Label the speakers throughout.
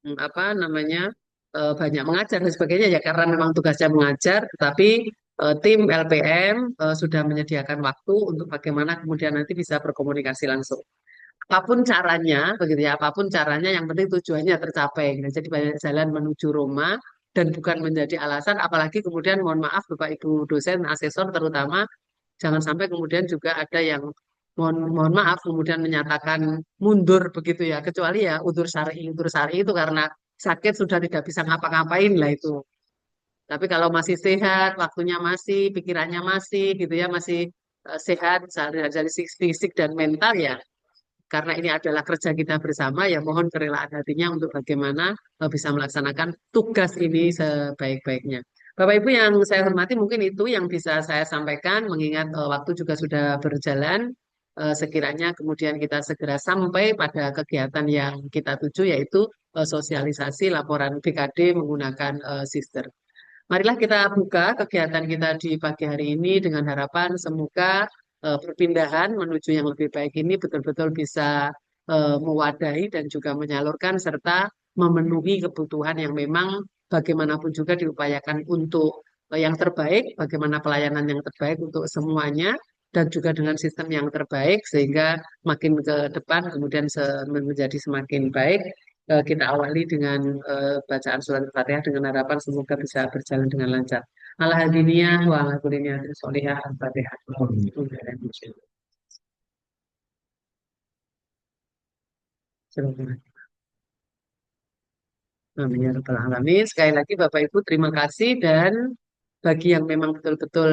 Speaker 1: apa namanya banyak mengajar dan sebagainya ya karena memang tugasnya mengajar, tetapi tim LPM sudah menyediakan waktu untuk bagaimana kemudian nanti bisa berkomunikasi langsung. Apapun caranya, begitu ya, apapun caranya, yang penting tujuannya tercapai. Nah, jadi banyak jalan menuju Roma dan bukan menjadi alasan, apalagi kemudian mohon maaf Bapak Ibu dosen, asesor terutama, jangan sampai kemudian juga ada yang mohon maaf kemudian menyatakan mundur begitu ya, kecuali ya udur syar'i itu karena sakit sudah tidak bisa ngapa-ngapain lah itu. Tapi kalau masih sehat, waktunya masih, pikirannya masih gitu ya, masih sehat dari sisi fisik dan mental ya, karena ini adalah kerja kita bersama, ya mohon kerelaan hatinya untuk bagaimana bisa melaksanakan tugas ini sebaik-baiknya. Bapak Ibu yang saya hormati, mungkin itu yang bisa saya sampaikan, mengingat waktu juga sudah berjalan. Sekiranya kemudian kita segera sampai pada kegiatan yang kita tuju, yaitu sosialisasi laporan BKD menggunakan sister. Marilah kita buka kegiatan kita di pagi hari ini dengan harapan semoga perpindahan menuju yang lebih baik ini betul-betul bisa mewadahi dan juga menyalurkan serta memenuhi kebutuhan yang memang bagaimanapun juga diupayakan untuk yang terbaik, bagaimana pelayanan yang terbaik untuk semuanya dan juga dengan sistem yang terbaik sehingga makin ke depan kemudian menjadi semakin baik. Kita awali dengan bacaan surat Al-Fatihah dengan harapan semoga bisa berjalan dengan lancar. Alhamdulillah wa ala kulli niyatin sholihah Al-Fatihah. Amin ya rabbal alamin. Sekali lagi Bapak Ibu terima kasih dan bagi yang memang betul-betul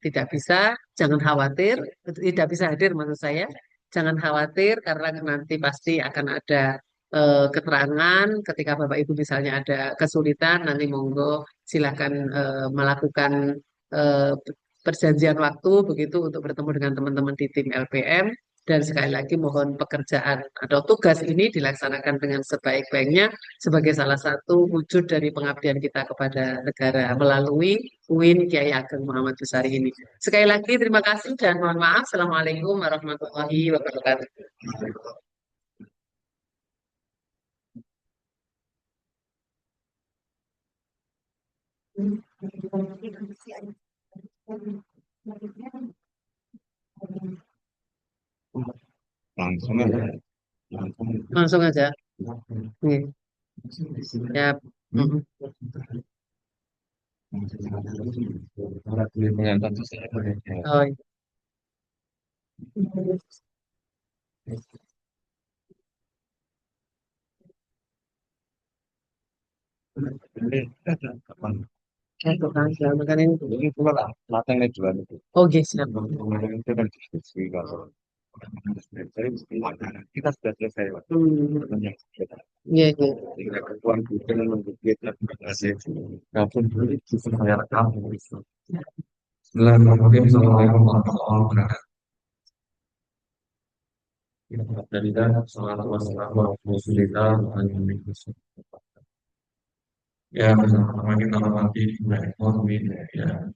Speaker 1: tidak bisa, jangan khawatir, tidak bisa hadir maksud saya, jangan khawatir karena nanti pasti akan ada keterangan ketika Bapak Ibu misalnya ada kesulitan, nanti monggo silakan melakukan eh, perjanjian waktu begitu untuk bertemu dengan teman-teman di tim LPM. Dan sekali lagi mohon pekerjaan atau tugas ini dilaksanakan dengan sebaik-baiknya sebagai salah satu wujud dari pengabdian kita kepada negara melalui UIN Kiai Ageng Muhammad Besari ini. Sekali lagi terima kasih dan mohon maaf. Assalamualaikum warahmatullahi wabarakatuh.
Speaker 2: Langsung aja, langsung.
Speaker 1: Langsung aja. Nih, ya. Mm-mm. Oh, iya. Itu kan, saya makan ini.
Speaker 2: Ini pula lah, latangnya jual itu.
Speaker 1: Oh, yes, siap.
Speaker 2: Kemarin itu kan diskusi kalau kita sudah selesai Pak.
Speaker 1: Hmm,
Speaker 2: Banyak kita.
Speaker 1: iya, iya.
Speaker 2: Tinggal ketuan bukan untuk kita kasih. Kalaupun dulu itu saya rekam itu. Assalamualaikum warahmatullahi wabarakatuh. Dari dan salatu wassalamu ala rasulillah wa alihi wasallam. Ya, pertama kita hormati Mbak Ekonomi ya,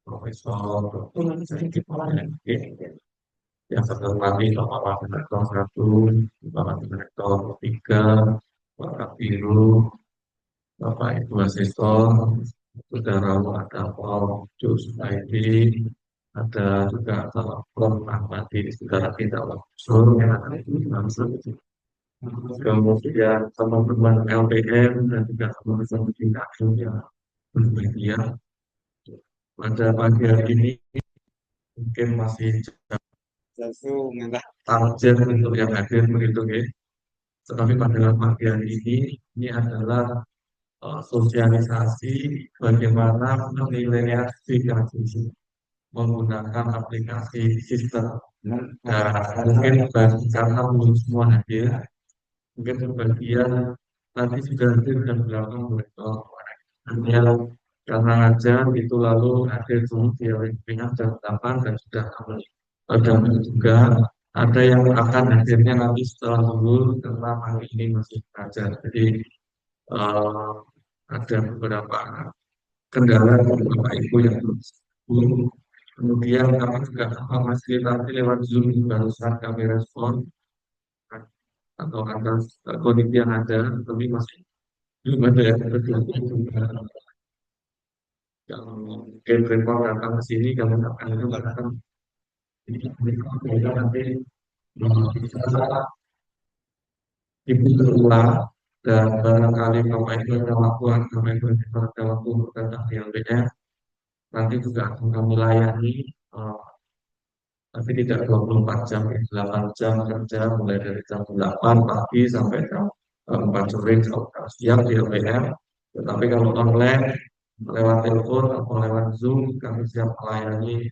Speaker 2: Profesor Dr. Zainul Arifin. Yang saya hormati Bapak Wakil Rektor 1, Bapak Wakil Rektor 3, Bapak Biru, Bapak Ibu Asesor, Saudara ada Prof. Jus ID, ada juga Prof. Ahmad di saudara kita Sur, yang ada di langsung. Kemudian teman-teman LPM dan juga teman-teman di Aksum yang bermedia. Pada pagi hari ini mungkin masih target untuk yang hadir begitu ya. Tetapi pada pagi hari ini adalah sosialisasi bagaimana penilaian aplikasi menggunakan aplikasi sistem. Dan mungkin bagi karena belum semua hadir, mungkin sebagian nanti sudah hadir dan belakang rektor. Hanya karena ngajar itu lalu hadir dulu di webinar jam 8 dan sudah ada juga ada yang akan hadirnya nanti setelah dulu karena hari ini masih ngajar. Jadi eh, ada beberapa kendala dari Bapak Ibu yang belum sembuh. Kemudian kami juga fasilitasi lewat Zoom barusan kami respon atau atas kondisi yang ada, tapi masih belum ada yang terjadi. Kalau game report datang ke sini, kamu akan itu katakan ini nanti bisa ibu berulang dan barangkali Bapak Ibu ada waktu, Bapak Ibu ada waktu untuk datang di LPR, nanti juga akan kami layani, eh, tapi tidak 24 jam, ya, 8 jam kerja mulai dari jam 8 pagi sampai jam 4 sore atau siang di LPR. Tetapi kalau online lewat telepon atau lewat Zoom kami siap melayani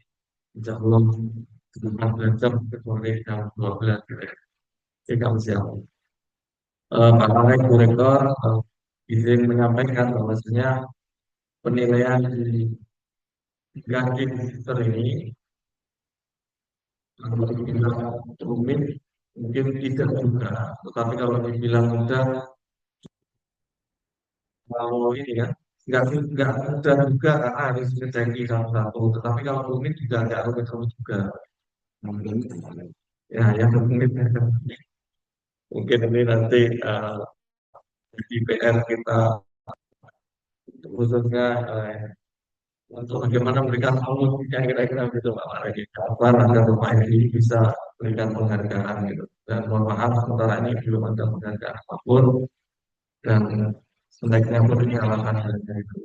Speaker 2: jam 8 jam kecuali jam 12. Jadi kami siap. Pak Marek, Bu Rektor, izin menyampaikan bahwasanya penilaian di Gakim ini kalau dibilang rumit mungkin tidak juga, tetapi kalau dibilang mudah mau ini kan nggak mudah juga karena harus ngeceki satu-satu. Tetapi kalau rumit juga nggak rumit-rumit juga. Mungkin ya yang rumit mungkin ini nanti di PR kita khususnya untuk bagaimana memberikan yang kira-kira gitu Pak Marek. Kapan agar rumah ini bisa berikan penghargaan gitu. Dan mohon maaf sementara ini belum ada penghargaan apapun dan sebaiknya pun ini alasan saja itu.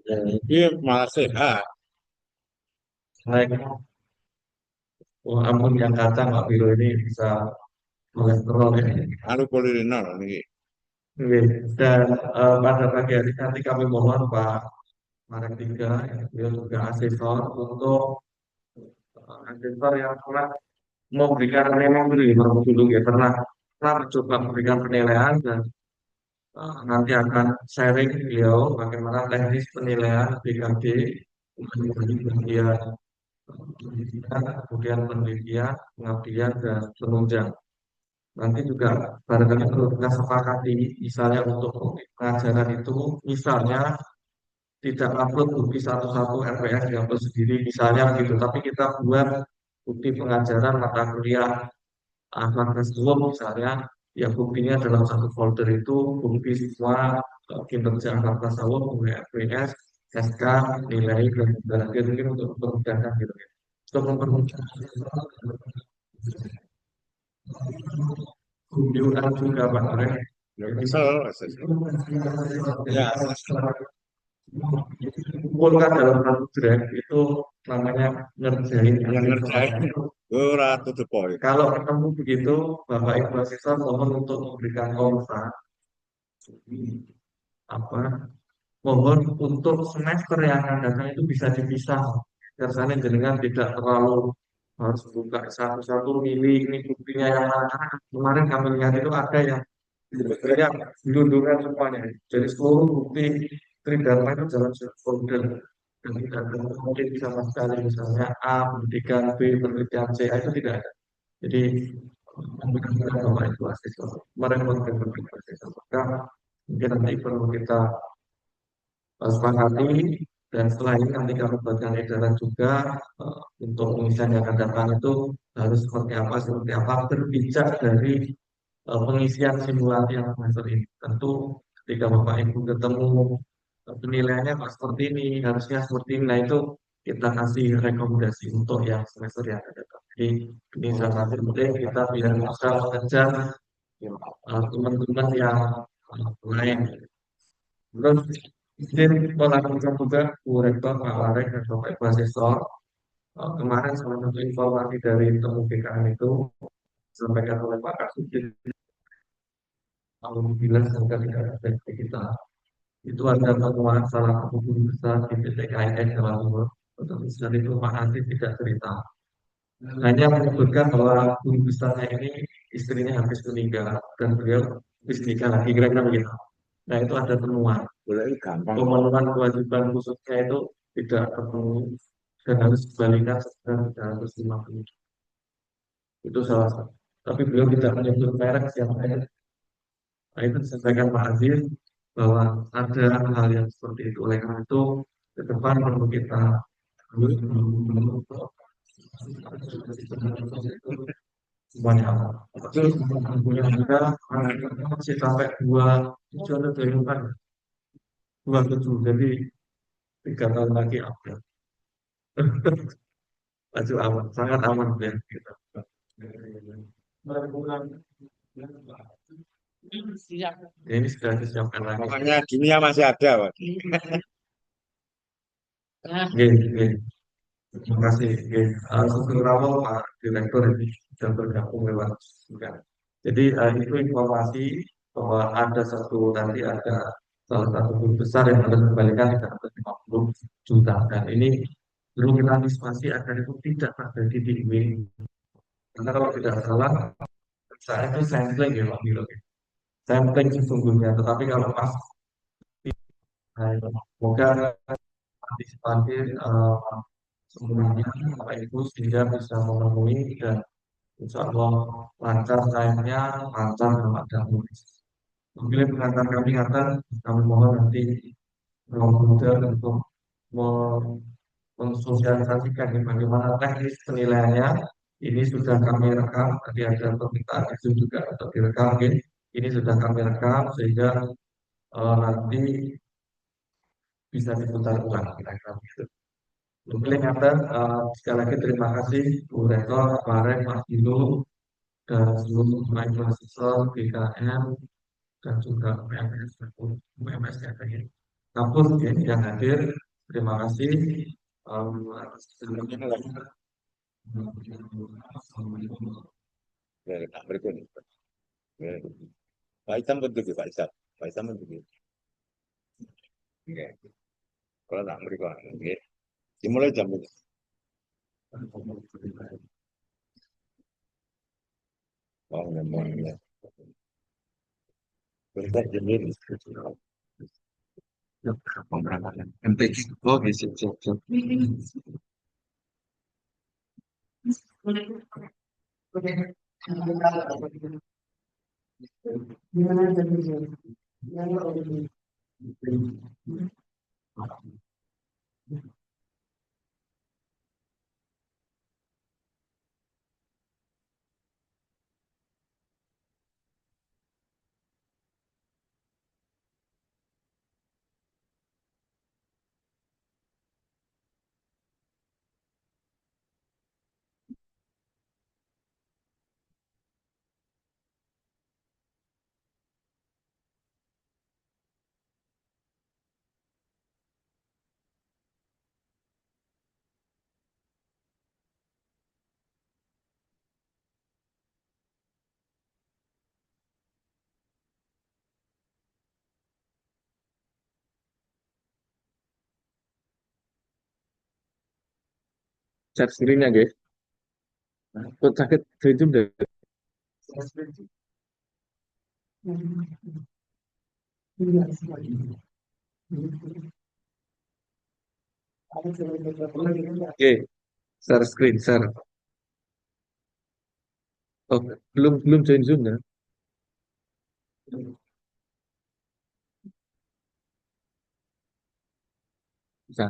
Speaker 3: Ya, dia malah sehat.
Speaker 2: Selain oh, ampun yang kacang Pak Biro ini bisa kolesterol ya.
Speaker 3: Anu kuliner nih.
Speaker 2: Oke. Dan pada pagi hari nanti kami mohon Pak Marek Tiga, ya, beliau juga asesor untuk asesor yang pernah memberikan memang dulu ya pernah mencoba memberikan penilaian dan nanti akan sharing beliau bagaimana teknis penilaian BKD, kemudian kemudian penelitian, pengabdian dan penunjang. Nanti juga barangkali perlu kita sepakati, misalnya untuk pengajaran itu, misalnya tidak upload bukti satu-satu RPS diupload sendiri, misalnya begitu, tapi kita buat bukti pengajaran mata kuliah akhlak Rasulullah misalnya, yang buktinya dalam satu folder itu bukti semua kinerja akhlak tasawuf, mulai RPS, SK, nilai, dan sebagainya mungkin untuk memudahkan gitu ya. Untuk mempermudah kunjungan juga Pak Arek.
Speaker 3: Ya,
Speaker 2: Jadi,
Speaker 3: kesel. Ya,
Speaker 2: kumpulkan dalam satu draft itu namanya ngerjain
Speaker 3: yang
Speaker 2: hasil
Speaker 3: ngerjain
Speaker 2: soal.
Speaker 3: ora to the point.
Speaker 2: Kalau ketemu begitu, Bapak Ibu mahasiswa mohon untuk memberikan kontak apa mohon untuk semester yang akan datang itu bisa dipisah. Biasanya jenengan tidak terlalu harus buka satu-satu milih ini buktinya yang mana. Karena kemarin kami lihat itu ada yang sebenarnya gelundungan semuanya. Jadi seluruh bukti Tridharma itu dalam satu folder dan tidak ada mungkin sama sekali misalnya A, pendidikan B, penelitian C itu tidak ada. Jadi Bapak Ibu asisten kemarin mungkin asisten maka mungkin nanti perlu kita sepakati dan setelah ini nanti kami buatkan edaran juga untuk pengisian yang akan datang itu harus seperti apa berpijak dari pengisian simulasi yang semester ini. Tentu ketika Bapak Ibu ketemu penilaiannya Pak seperti ini, harusnya seperti ini. Nah itu kita kasih rekomendasi untuk yang semester yang akan datang. Jadi ini sangat penting kita biar bisa mengejar teman-teman yang lain. Terus izin melakukan juga Bu Rektor, Pak Warek, dan Bapak Ibu Asesor. Kemarin salah satu informasi dari temu BKN itu disampaikan oleh Pak Kasudin. Alhamdulillah semoga tidak ada di kita. Itu ada temuan salah satu guru besar di PTKIN Jawa Timur. Untuk besar itu Pak Aziz tidak cerita. Hanya menyebutkan bahwa guru besarnya ini istrinya habis meninggal dan beliau habis nikah lagi kira-kira begitu. Nah itu ada temuan.
Speaker 3: Boleh gampang.
Speaker 2: Pemenuhan kewajiban khususnya itu tidak terpenuhi dan harus dibalikan sekitar 350. Itu salah satu. Tapi beliau tidak menyebut merek siapa ya. Nah itu disampaikan Pak Aziz bahwa ada hal yang seperti itu. Oleh karena itu ke depan perlu kita semuanya Terus punya juga masih sampai 2 7 atau 2 27, jadi 3 tahun lagi upgrade. Maju aman, sangat aman ya kita. Ini sudah disiapkan lagi.
Speaker 3: Pokoknya dunia masih ada, Pak.
Speaker 2: Oke, oke. Terima kasih. Oke. Sugeng Prawo, Pak Direktur ini sudah bergabung lewat juga. Jadi itu informasi bahwa ada satu nanti ada salah satu guru besar yang harus kembalikan 350 juta, dan ini belum kita antisipasi agar itu tidak terjadi di ini. Karena kalau tidak salah, saya itu sampling ya Pak Milo. Sampling sesungguhnya, tetapi kalau pas semoga antisipasi semuanya Bapak Ibu sehingga bisa memenuhi dan insya Allah lancar cairnya, lancar Bapak Damu. Mungkin pengantar kami akan kami mohon nanti komputer untuk mensosialisasikan ini bagaimana teknis penilaiannya. Ini sudah kami rekam, tadi ada permintaan itu juga untuk direkam. Ini sudah kami rekam sehingga nanti bisa diputar ulang kira-kira begitu. Mungkin ingatan, sekali lagi terima kasih Bu Rektor, Pak Rek, Mas Dino, dan seluruh pemain mahasiswa BKM dan juga UMS maupun UMS kampus yang hadir. Terima kasih. Atas segalanya.
Speaker 3: Ya, nah, berikutnya. Ya. Pak Itam bentuk ya, Pak Itam. Pak Itam bentuk ya. Oke. Kalau tak berikut, oke. Dimulai jam ini. Oh, memang ya. Bentuk jam ini. Pemberangkatan. MTQ. Oke, siap, siap, siap.
Speaker 2: Chat screen-nya, guys. Kok sakit itu deh. Oke, share screen, share. Oh, belum belum join Zoom ya? Bisa.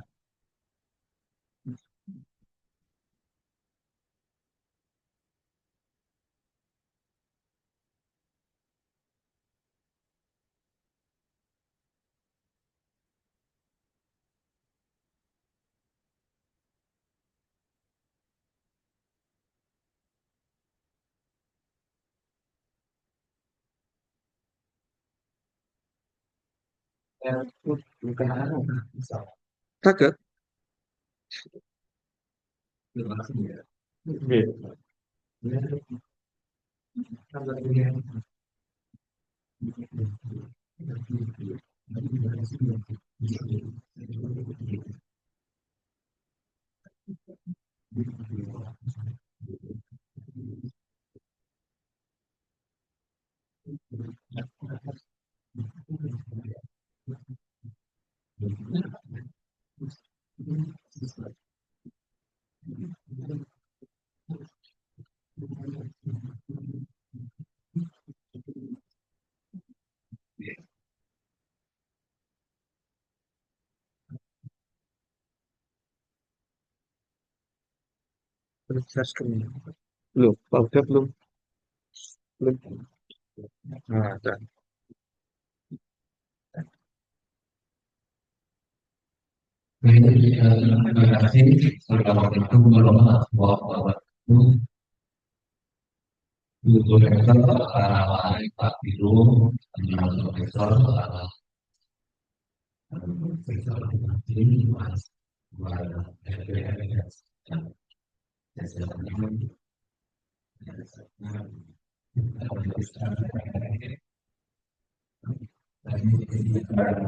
Speaker 2: Kaget. Oke. Terus share screen. Belum, Pak, udah belum? Nah, dan terima kasih selamat itu belum bahwa itu Google Drive para Pak Biru, profesor, profesor ini mas,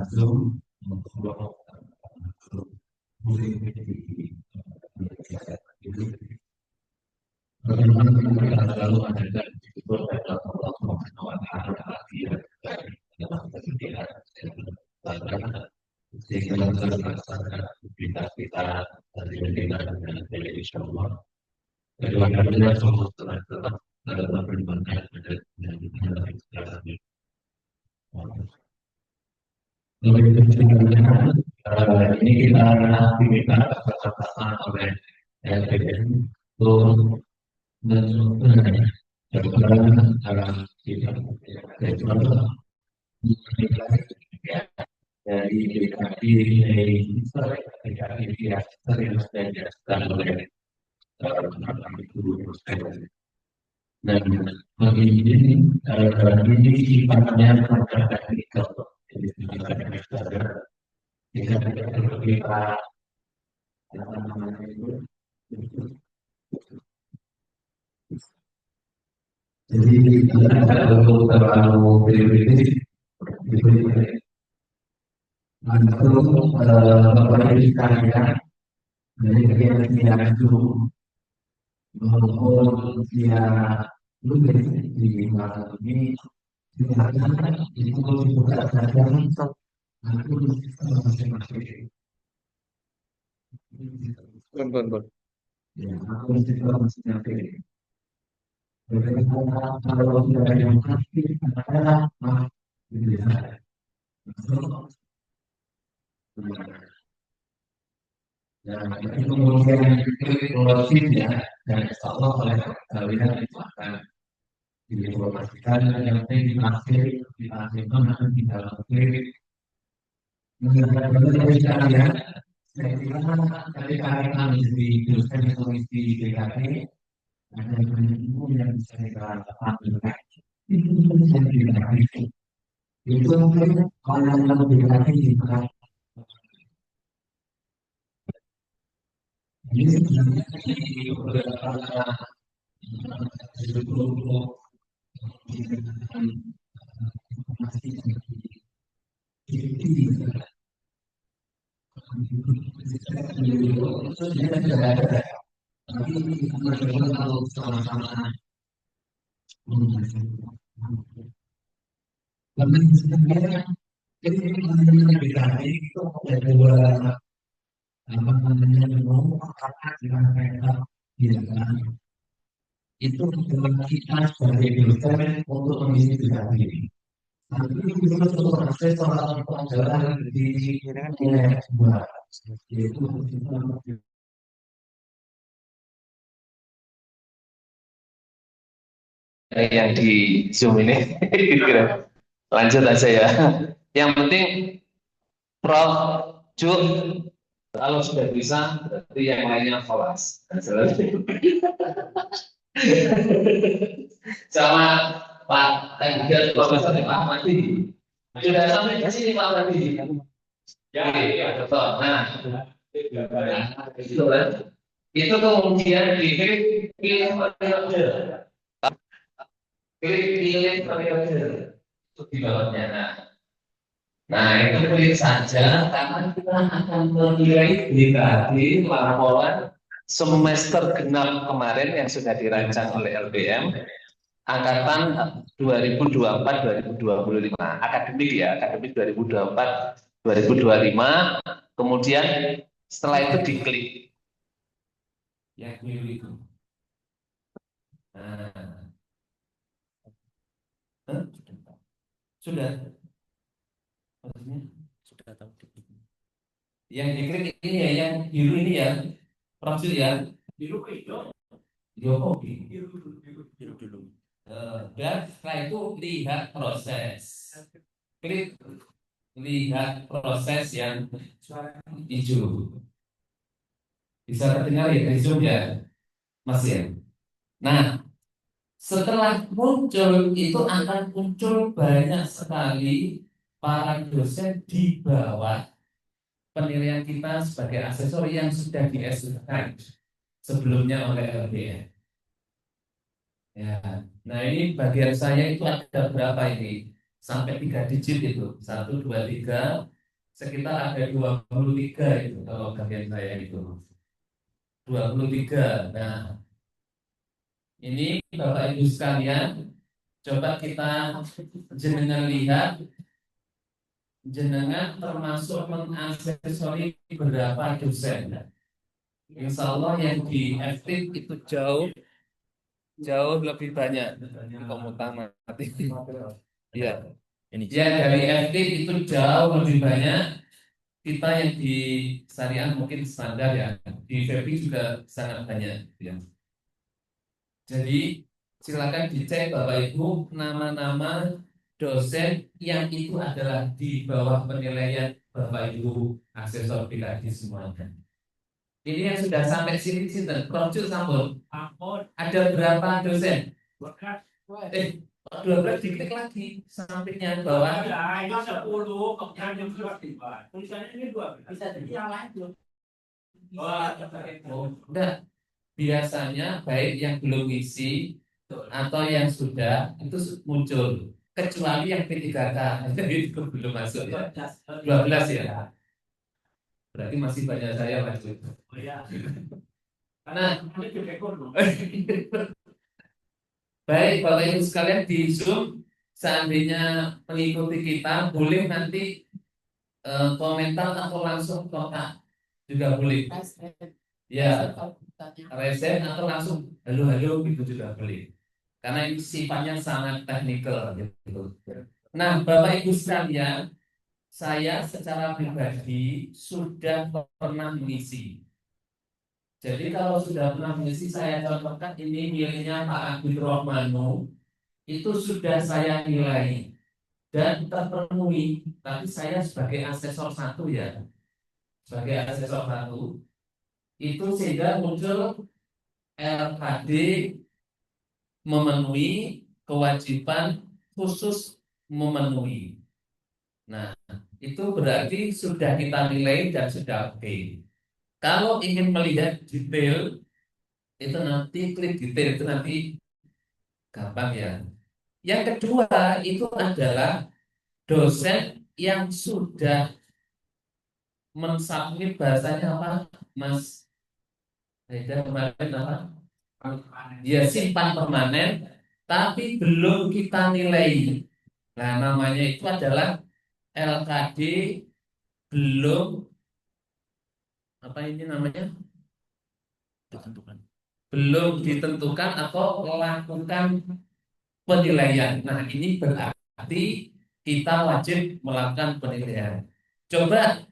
Speaker 2: Zoom, bagaimana selalu ada di Allah Subhanahu wa taala dalam kesedihan sehingga melaksanakan aktivitas kita dari dengan insya Allah. Kedua kalinya semua tetap dalam perkembangan dan ini kita diminta bersama oleh LPM untuk menentukan dalam kita dari DKI dan oleh dan bagi ini sifatnya pada teknikal jadi kita tidak perlu kita apa namanya itu jadi tidak perlu terlalu teoritis untuk Bapak Ibu sekalian dari kegiatan itu maupun via Google di masa ini silakan itu dibuka saja nanti masing-masing.
Speaker 3: Bon.
Speaker 2: Ya, aku juga masing-masing. Bagaimana kalau tidak ada yang pasti adalah bisa. Dan itu kemudian evaluasinya dan insya Allah oleh kalian itu akan diinformasikan yang penting dihasilkan nanti di dalam klik mengenai sekalian saya kira dari kalian di jurusan komisi DKT ada banyak ilmu yang bisa kita ambil itu bisa kita itu mungkin kalau yang lebih DKT juga ini sebenarnya di beberapa informasi tapi kalau sama-sama karena sebenarnya ini itu ada dua apa namanya dengan mereka kan itu dengan kita sebagai dosen untuk mengisi tugas ini. Tapi itu untuk proses soal pelajaran di sebuah yaitu yang di Zoom ini lanjut aja ya. Yang penting Prof. Juk kalau sudah bisa berarti yang lainnya kelas. Sama Pak Tengger Profesor Pak Mati sudah sampai ke sini Pak Mati ya betul nah itu kan itu kemudian pilih periode itu di bawahnya nah itu pilih saja karena kita akan menilai DKT laporan semester genap kemarin yang sudah dirancang oleh LBM angkatan 2024-2025 akademik ya akademik 2024-2025 kemudian setelah itu diklik ya klik itu sudah maksudnya sudah tahu yang diklik ini ya yang biru ini ya Prof ya biru itu biru dulu
Speaker 4: Dan setelah itu lihat proses. Klik lihat proses yang hijau. Bisa terdengar ya di Zoom ya, Mas ya. Nah, setelah muncul itu akan muncul banyak sekali para dosen di bawah penilaian kita sebagai asesor yang sudah dieskan sebelumnya oleh LBN. Ya, nah ini bagian saya itu ada berapa ini? Sampai 3 digit itu, 1, 2, 3, sekitar ada 23 itu kalau bagian saya itu. 23. Nah, ini Bapak Ibu sekalian, coba kita jenengan lihat, jenengan termasuk mengaksesori berapa dosen. Insya Allah yang di FT itu jauh lebih banyak. Komutan mati. Ya,
Speaker 5: Ini.
Speaker 4: ya dari FT itu jauh lebih banyak. Kita yang di syariah mungkin standar ya. Di FEBI juga sangat banyak. Ya. Jadi silakan dicek Bapak Ibu nama-nama dosen yang itu adalah di bawah penilaian Bapak Ibu asesor PKD semuanya. Ini yang sudah sampai sini sinten, Projo sampun. Ada berapa dosen? 12 diklik lagi sampingnya bawah.
Speaker 6: Ini 10, kemudian yang tulisannya ini 12. Bisa jadi yang lain.
Speaker 4: Enggak, biasanya baik yang belum isi atau yang sudah itu muncul. Kecuali yang P3K itu belum masuk ya. 12 ya. Berarti masih banyak saya lanjut.
Speaker 6: Oh ya.
Speaker 4: Nah,
Speaker 6: ini juga dong.
Speaker 4: Baik, Bapak Ibu sekalian di Zoom, seandainya mengikuti kita, boleh nanti komentar atau langsung kontak juga boleh. Ya, resen atau langsung halo-halo gitu juga boleh. Karena ini sifatnya sangat teknikal gitu. Nah, Bapak Ibu sekalian, saya secara pribadi sudah pernah mengisi. Jadi kalau sudah pernah mengisi, saya contohkan ini nilainya Pak Abdul Rohmanu, itu sudah saya nilai dan terpenuhi. Tapi saya sebagai asesor 1 ya, sebagai asesor 1 itu sehingga muncul LKD memenuhi kewajiban khusus memenuhi. Nah, itu berarti sudah kita nilai dan sudah oke. Kalau ingin melihat detail, itu nanti klik detail, itu nanti gampang ya. Yang kedua itu adalah dosen yang sudah mensubmit bahasanya apa, Mas Haidar kemarin apa? Ya simpan permanen, tapi belum kita nilai. Nah namanya itu adalah LKD belum apa ini namanya?
Speaker 5: Ditentukan.
Speaker 4: Belum ditentukan atau melakukan penilaian. Nah, ini berarti kita wajib melakukan penilaian. Coba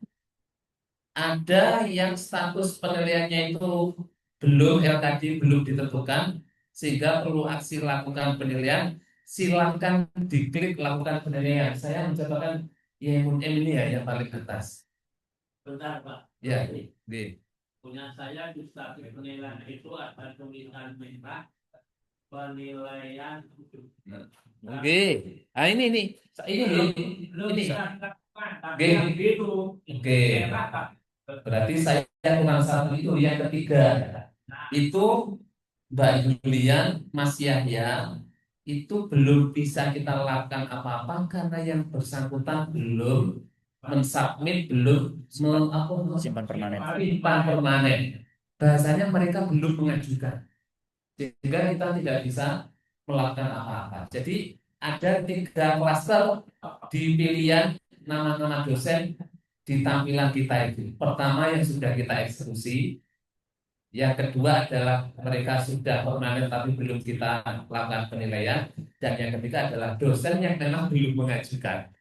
Speaker 4: ada yang status penilaiannya itu belum LKD belum ditentukan sehingga perlu aksi lakukan penilaian. Silakan diklik lakukan penilaian. Saya mencobakan IMM ini ya yang paling atas.
Speaker 6: Bentar, Pak.
Speaker 4: Ya,
Speaker 6: Punya saya di status penilaian itu ada tulisan merah penilaian.
Speaker 4: Oke. Nah ini
Speaker 6: Belum
Speaker 4: ini.
Speaker 6: bisa dilakukan, tapi
Speaker 4: Oke.
Speaker 6: yang itu.
Speaker 4: Oke. Berarti saya kurang satu itu yang ketiga. Itu Mbak Julian, Mas Yahya itu belum bisa kita lakukan apa-apa karena yang bersangkutan belum mensubmit, belum
Speaker 5: Simpan permanen.
Speaker 4: simpan permanen. Bahasanya mereka belum mengajukan, sehingga kita tidak bisa melakukan apa-apa. Jadi ada 3 klaster di pilihan nama-nama dosen di tampilan kita itu. Pertama yang sudah kita eksekusi, yang kedua adalah mereka sudah permanen tapi belum kita lakukan penilaian, dan yang ketiga adalah dosen yang memang belum mengajukan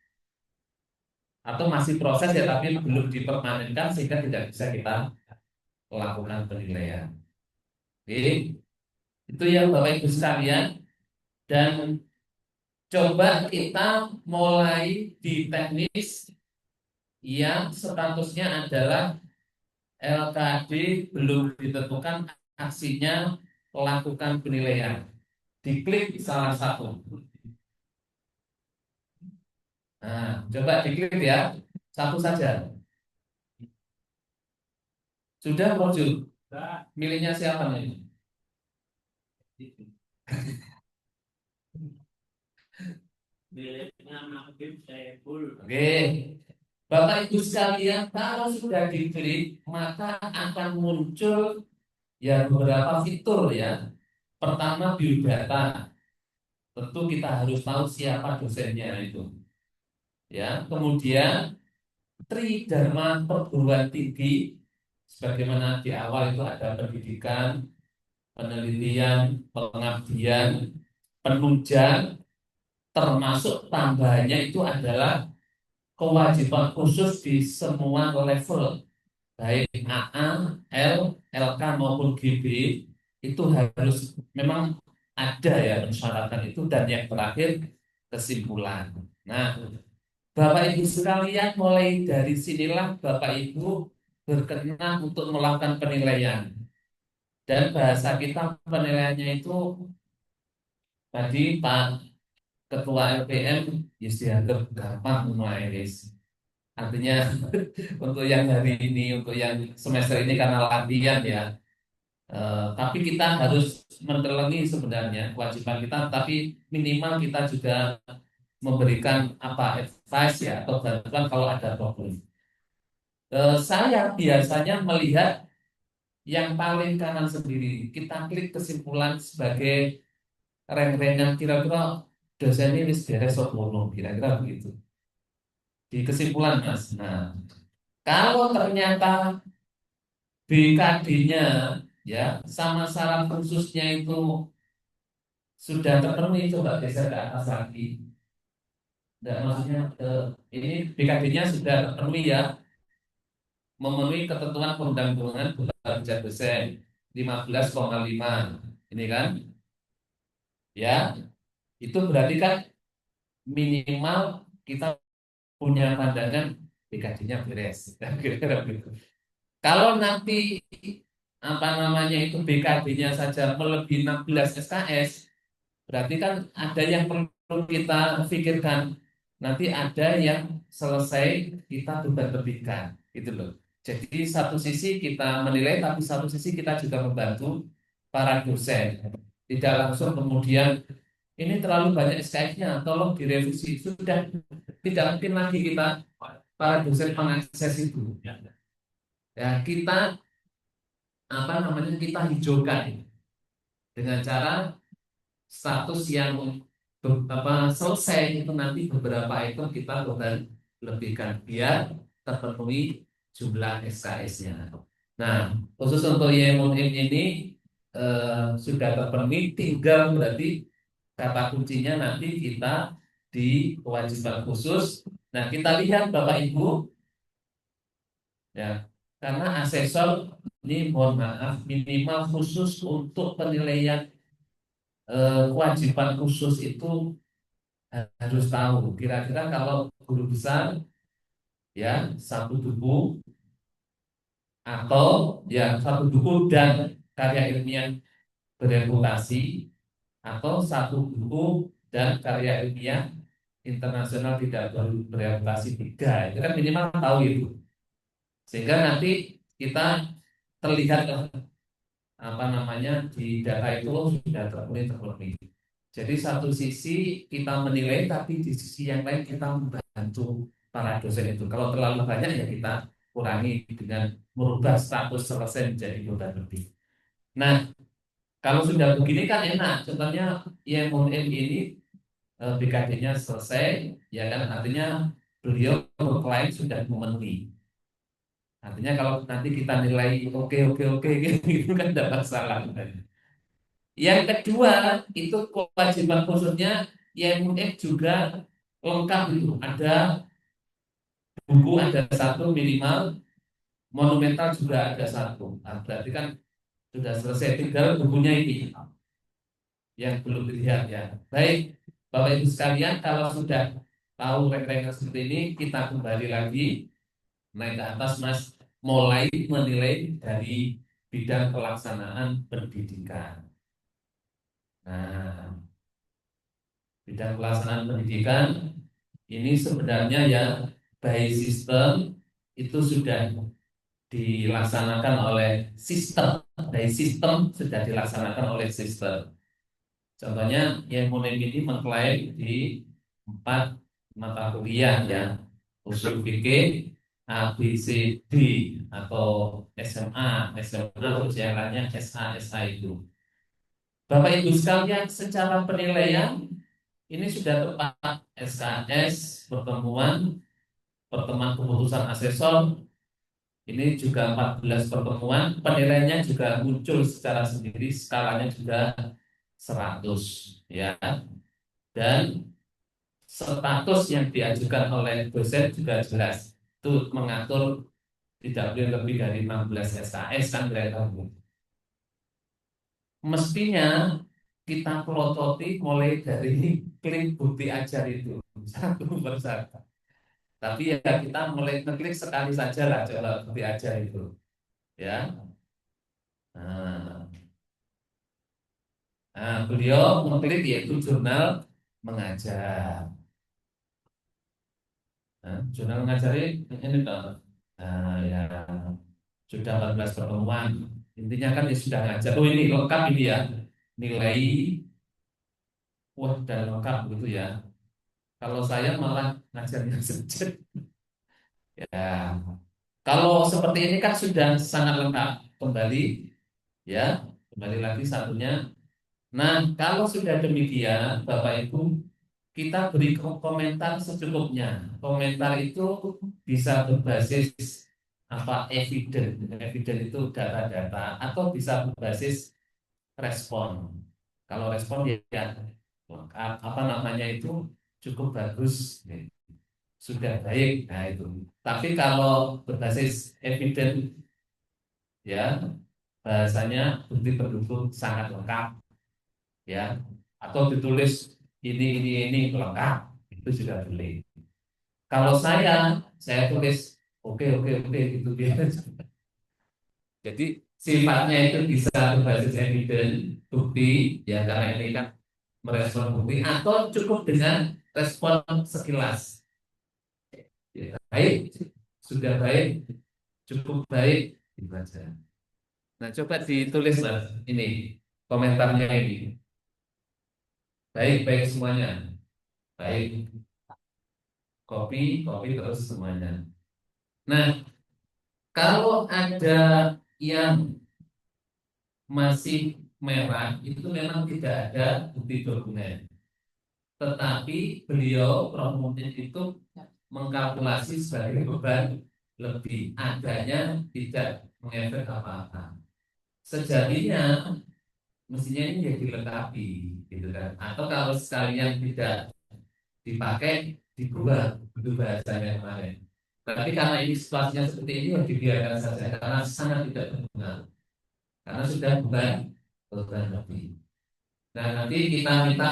Speaker 4: atau masih proses ya tapi belum dipermanenkan sehingga tidak bisa kita lakukan penilaian. Oke, itu yang Bapak Ibu sekalian. Dan coba kita mulai di teknis yang statusnya adalah LKD belum ditentukan aksinya, lakukan penilaian. Diklik salah satu. Nah, coba diklik ya, satu saja. Sudah, Projo? Milihnya siapa nih?
Speaker 6: Miliknya Nabil Saiful.
Speaker 4: Oke, Bapak Ibu sekalian, kalau sudah diklik, maka akan muncul ya beberapa fitur ya. Pertama, biodata. Tentu kita harus tahu siapa dosennya itu. Ya, kemudian Tridharma perguruan tinggi, sebagaimana di awal itu ada pendidikan, penelitian, pengabdian, penunjang, termasuk tambahannya itu adalah kewajiban khusus di semua level, baik AA, L, LK maupun GB, itu harus memang ada ya persyaratan itu. Dan yang terakhir, kesimpulan. Nah, Bapak Ibu sekalian, mulai dari sinilah Bapak Ibu berkenan untuk melakukan penilaian. Dan bahasa kita penilaiannya itu tadi Pak Ketua LPM ya dianggap gampang mulai guys. Artinya untuk yang hari ini, untuk yang semester ini karena latihan ya. Tapi kita harus mentelengi sebenarnya kewajiban kita, tapi minimal kita juga memberikan apa advice ya atau bantuan kalau ada problem. Saya biasanya melihat yang paling kanan sendiri. Kita klik kesimpulan sebagai reng-rengan kira-kira dosen ini wis beres ngono, kira-kira begitu. Di kesimpulan Mas. Nah, kalau ternyata BKD-nya ya sama syarat khususnya itu sudah terpenuhi, coba geser ke atas lagi. Nah, maksudnya ini BKD-nya sudah terpenuhi ya, memenuhi ketentuan perundang-undangan bekerja dosen 15,5 ini kan ya, itu berarti kan minimal kita punya pandangan BKD-nya beres. Kira-kira begitu. Kalau nanti apa namanya itu BKD-nya saja melebihi 16 SKS, berarti kan ada yang perlu kita pikirkan. Nanti ada yang selesai kita beban lebihkan, gitu loh. Jadi satu sisi kita menilai, tapi satu sisi kita juga membantu para dosen. Tidak langsung kemudian ini terlalu banyak SKS-nya, tolong direvisi. Sudah tidak mungkin lagi kita para dosen mengakses itu. Ya, kita apa namanya kita hijaukan dengan cara status yang selesai itu nanti beberapa item kita beban lebihkan biar terpenuhi jumlah SKS-nya. Nah, khusus untuk YMUM ini sudah terpenuhi, tinggal berarti kata kuncinya nanti kita di kewajiban khusus. Nah, kita lihat Bapak Ibu ya, karena asesor ini mohon maaf minimal khusus untuk penilaian kewajiban khusus itu harus tahu kira-kira kalau guru besar ya satu buku atau ya satu buku dan karya ilmiah bereputasi atau satu buku dan karya ilmiah internasional tidak bereputasi 3, itu kan minimal tahu itu, sehingga nanti kita terlihat apa namanya di data itu sudah terpenuhi. Jadi satu sisi kita menilai, tapi di sisi yang lain kita membantu para dosen itu. Kalau terlalu banyak ya kita kurangi dengan merubah status selesai menjadi beban lebih. Nah, kalau sudah begini kan enak. Contohnya IMUM ini BKD-nya selesai, ya kan artinya beliau klaim sudah memenuhi. Artinya kalau nanti kita nilai oke gitu kan tidak masalah. Yang kedua itu kewajiban khususnya yang juga lengkap itu ada buku ada satu minimal, monumental juga ada satu. Nah, berarti kan sudah selesai, tinggal bukunya ini. yang belum dilihat ya. Baik, Bapak Ibu sekalian, kalau sudah tahu rektangle seperti ini, kita kembali lagi naik ke atas, Mas, mulai menilai dari bidang pelaksanaan pendidikan. Nah, bidang pelaksanaan pendidikan ini sebenarnya ya by system itu sudah dilaksanakan oleh sistem, by system sudah dilaksanakan oleh sistem. Contohnya yang mulai ini mengklaim di 4 mata kuliah ya, usul fikih, A, B, C, D atau SMA, terus yang lainnya SA itu. Bapak Ibu sekalian, secara penilaian ini sudah tepat SKS, pertemuan keputusan asesor, ini juga 14 pertemuan, penilaiannya juga muncul secara sendiri, skalanya juga 100 ya. Dan status yang diajukan oleh dosen juga jelas. Itu mengatur tidak boleh lebih dari 16 SKS kan mereka. Mestinya kita pelototi mulai dari klik bukti ajar itu satu persatu. Tapi ya kita mulai ngeklik sekali saja lah coba bukti ajar itu, ya. Nah, beliau mengklik yaitu jurnal mengajar. Nah, jurnal mengajar ini Pak. Nah, ya sudah 14 pertemuan. Intinya kan ya sudah ngajar. Oh ini lengkap ini ya. Nilai wah dan lengkap gitu ya. Kalau saya malah ngajarnya saja. Ya, kalau seperti ini kan sudah sangat lengkap. Kembali ya, kembali lagi satunya. Nah, kalau sudah demikian, Bapak Ibu, kita beri komentar secukupnya. Komentar itu bisa berbasis apa eviden itu data-data atau bisa berbasis respon. Kalau respon ya apa namanya itu cukup bagus, sudah baik. Nah itu. Tapi kalau berbasis eviden ya bahasanya bukti pendukung sangat lengkap ya, atau ditulis ini lengkap itu juga boleh. Kalau saya tulis oke gitu biar. Jadi sifatnya itu bisa berbasis eviden bukti ya karena ini kan merespon bukti atau cukup dengan respon sekilas. Ya, baik, sudah baik, cukup baik, gitu aja. Nah, coba ditulis Mas, ini komentarnya ini. Baik semuanya. Baik, copy terus semuanya. Nah, kalau ada yang masih merah, itu memang tidak ada bukti dokumen. Tetapi beliau Prof. Mutin itu mengkalkulasi sebagai beban lebih, adanya tidak mengefek apa-apa. Sejatinya mestinya ini ya dilengkapi gitu kan, atau kalau sekalian tidak dipakai dibuang, itu bahasanya kemarin. Tapi karena ini situasinya seperti ini ya dibiarkan saja karena sangat tidak berpengaruh, karena sudah beban lebih. Nah nanti kita minta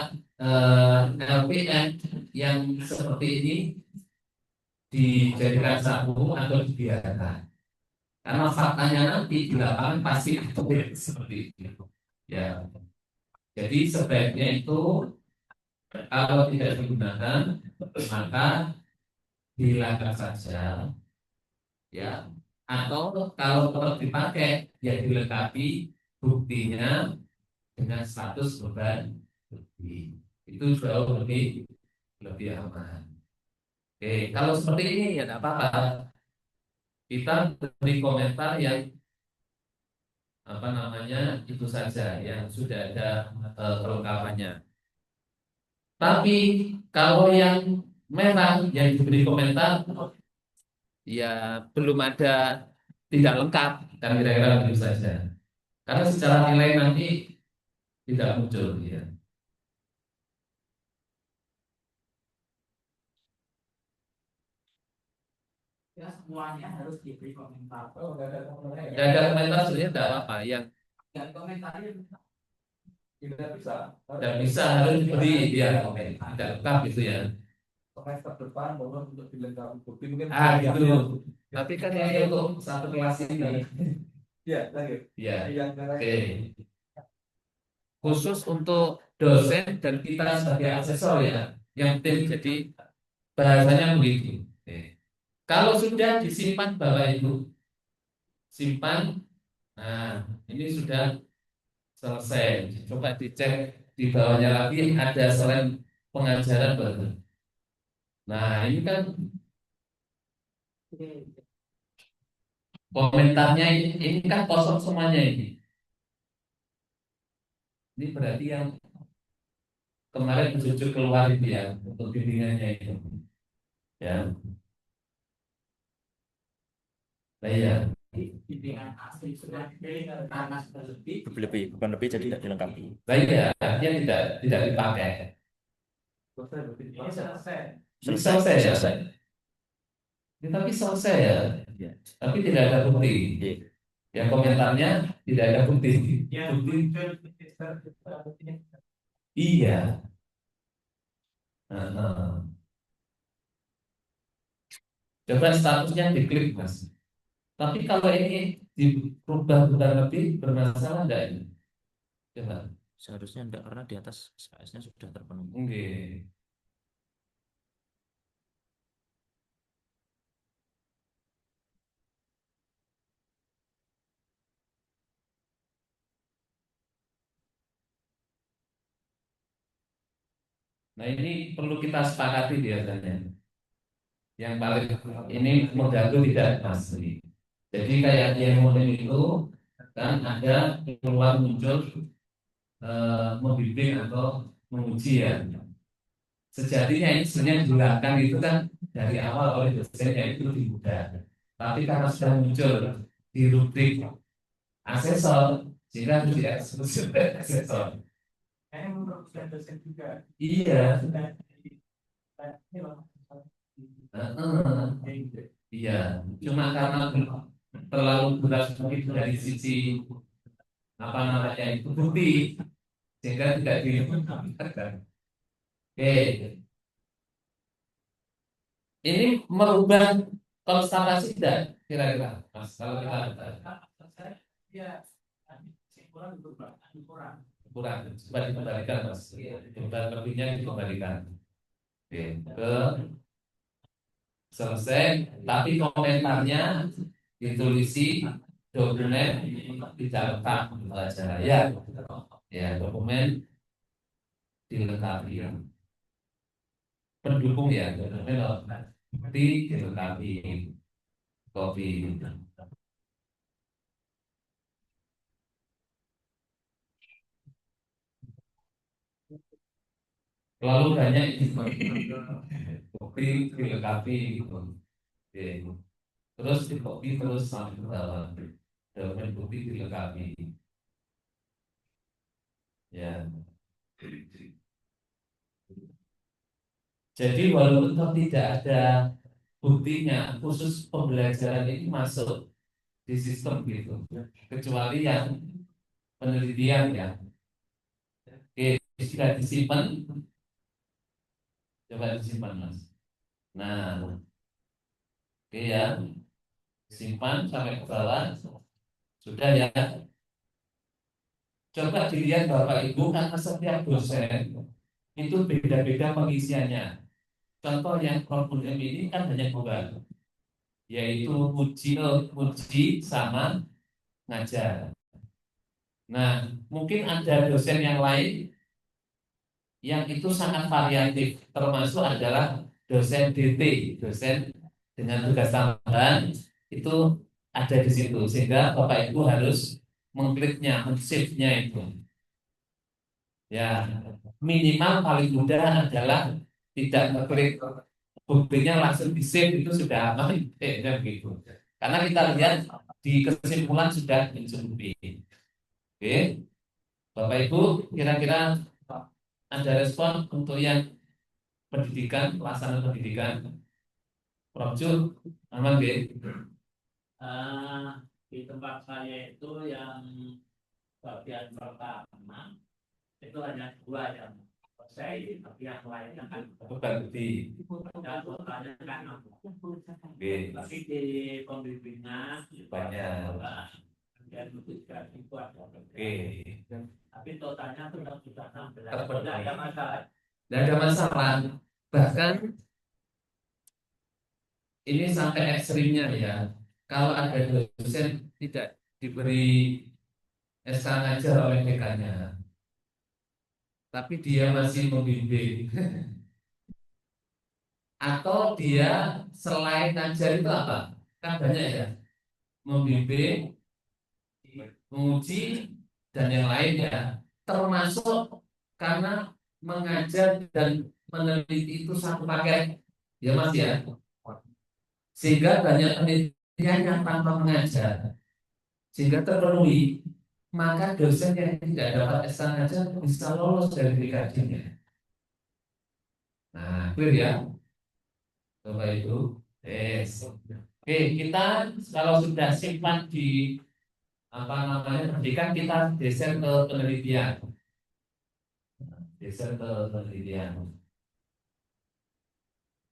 Speaker 4: LPN yang seperti ini dijadikan satu atau dibiarkan, karena faktanya nanti di lapangan pasti itu seperti itu ya. Jadi sebaiknya itu kalau tidak digunakan maka dihilangkan saja ya, atau kalau tetap dipakai ya dilengkapi buktinya dengan status beban lebih, itu jauh lebih aman. Oke, kalau seperti ini ya tidak apa-apa, kita beri komentar yang apa namanya itu saja yang sudah ada kelengkapannya. Tapi kalau yang merah yang diberi komentar ya belum ada, tidak lengkap, kan kira-kira begitu saja. Karena secara nilai nanti tidak muncul ya.
Speaker 6: Ya, semuanya harus diberi komentar.
Speaker 4: Tidak ada komentar sebenarnya tidak apa-apa. Yang
Speaker 6: Dan komentarnya
Speaker 4: Tidak bisa harus diberi dia tidak lengkap gitu ya.
Speaker 6: semester depan bahwa untuk dilengkapi bukti mungkin
Speaker 4: Gitu. Tapi kan ini untuk satu kelas ini.
Speaker 6: ya lanjut
Speaker 4: Ya.
Speaker 6: yang
Speaker 4: Oke. Khusus untuk dosen dan kita sebagai asesor ya, yang penting jadi bahasanya begitu. Oke. Kalau sudah disimpan Bapak Ibu, simpan. Nah, ini sudah selesai. Coba dicek di bawahnya lagi ada selain pengajaran baru. Nah, ini kan komentarnya ini kan kosong semuanya ini. Ini berarti yang kemarin jujur keluar itu ya untuk bimbingannya itu. Ya, nah, ya.
Speaker 6: bimbingan asli sudah dipilih panas berlebih
Speaker 5: Lebih, bukan lebih jadi tidak dilengkapi.
Speaker 4: Nah, iya, artinya tidak dipakai.
Speaker 6: ini selesai
Speaker 4: Ini selesai ya. Ini tapi selesai ya.
Speaker 5: Ya.
Speaker 4: Tapi tidak ada bukti.
Speaker 5: Iya.
Speaker 4: Ya komentarnya tidak ada bukti.
Speaker 6: yang
Speaker 4: Bukti.
Speaker 6: muncul
Speaker 4: Iya. Nah. Coba statusnya diklik Mas. Tapi kalau ini dirubah bukan lebih bermasalah enggak ini? Coba.
Speaker 5: Seharusnya enggak karena di atas SKS-nya sudah terpenuhi.
Speaker 4: Oke. Nah ini perlu kita sepakati biasanya. Yang paling ini mengganggu tidak Mas. Jadi kayak yang model itu kan ada keluar muncul membimbing atau menguji ya. Sejatinya ini sebenarnya dilakukan itu kan dari awal oleh dosen yaitu lebih mudah. Tapi karena sudah muncul di rubrik asesor sehingga harus dieksekusi oleh asesor.
Speaker 6: menurut dosen juga
Speaker 4: Iya.
Speaker 6: ini loh.
Speaker 4: Iya. Cuma karena terlalu berat begitu dari sisi apa namanya itu bukti sehingga tidak dilakukan. Oke. Ini merubah konstelasi tidak kira-kira Mas kalau kita
Speaker 6: ya kurang kurang
Speaker 4: kurang coba dikembalikan Mas coba lebihnya dikembalikan. Oke. Ke selesai tapi komentarnya ditulisi dokumen tidak lengkap aja ya ya dokumen dilengkapi pendukung ya dokumen dilengkapi kopi. Lalu banyak kopi dilengkapi gitu. Oke. Terus di kopi terus sampai ke bawah. Dokumen kopi dilengkapi. Ya. Jadi walaupun toh tidak ada buktinya, khusus pembelajaran ini masuk di sistem gitu. Kecuali yang penelitian ya. Oke, sudah disimpan. Coba disimpan Mas. Nah, oke ya. Simpan sampai ke bawah. Sudah ya. Coba dilihat Bapak Ibu karena setiap dosen itu beda-beda pengisiannya. Contoh yang problem ini kan hanya dua, yaitu uji sama ngajar. Nah, mungkin ada dosen yang lain yang itu sangat variatif, termasuk adalah dosen DT, dosen dengan tugas tambahan itu ada di situ, sehingga Bapak Ibu harus mengkliknya, men-save-nya itu. Ya, minimal paling mudah adalah tidak ngeklik buktinya langsung di save itu sudah aman, gitu. Karena kita lihat di kesimpulan sudah mencukupi. Oke, Bapak Ibu, kira-kira ada respon untuk yang pendidikan, pelaksanaan pendidikan, Prof. Jul, aman G?
Speaker 6: Di tempat saya itu yang bagian pertama itu hanya dua yang selesai, tapi yang lainnya kan
Speaker 4: berarti.
Speaker 6: ada totalnya kan
Speaker 4: Oke,
Speaker 6: tapi di pembimbingan
Speaker 4: banyak.
Speaker 6: dan juga itu ada.
Speaker 4: Oke,
Speaker 6: Tapi totalnya sudah 16.
Speaker 4: Terpenuhi.
Speaker 6: Tidak ada masalah.
Speaker 4: tidak ada masalah. Bahkan ini sampai ekstrimnya ya. Kalau ada dosen tidak diberi SK ngajar oleh dekannya, tapi dia masih membimbing, atau dia selain ngajar itu apa? Kan banyak ya, membimbing, menguji, dan yang lainnya. Termasuk karena mengajar dan meneliti itu satu paket, ya Mas ya. Sehingga banyak penelitian yang tanpa mengajar, sehingga terpenuhi. Maka dosen yang tidak dapat SK ngajar bisa lolos dari brigadinya. Nah, clear ya, Bapak Ibu. Yes. Oke, kita kalau sudah simpan di apa namanya pendidikan, kita geser ke penelitian. Geser ke penelitian.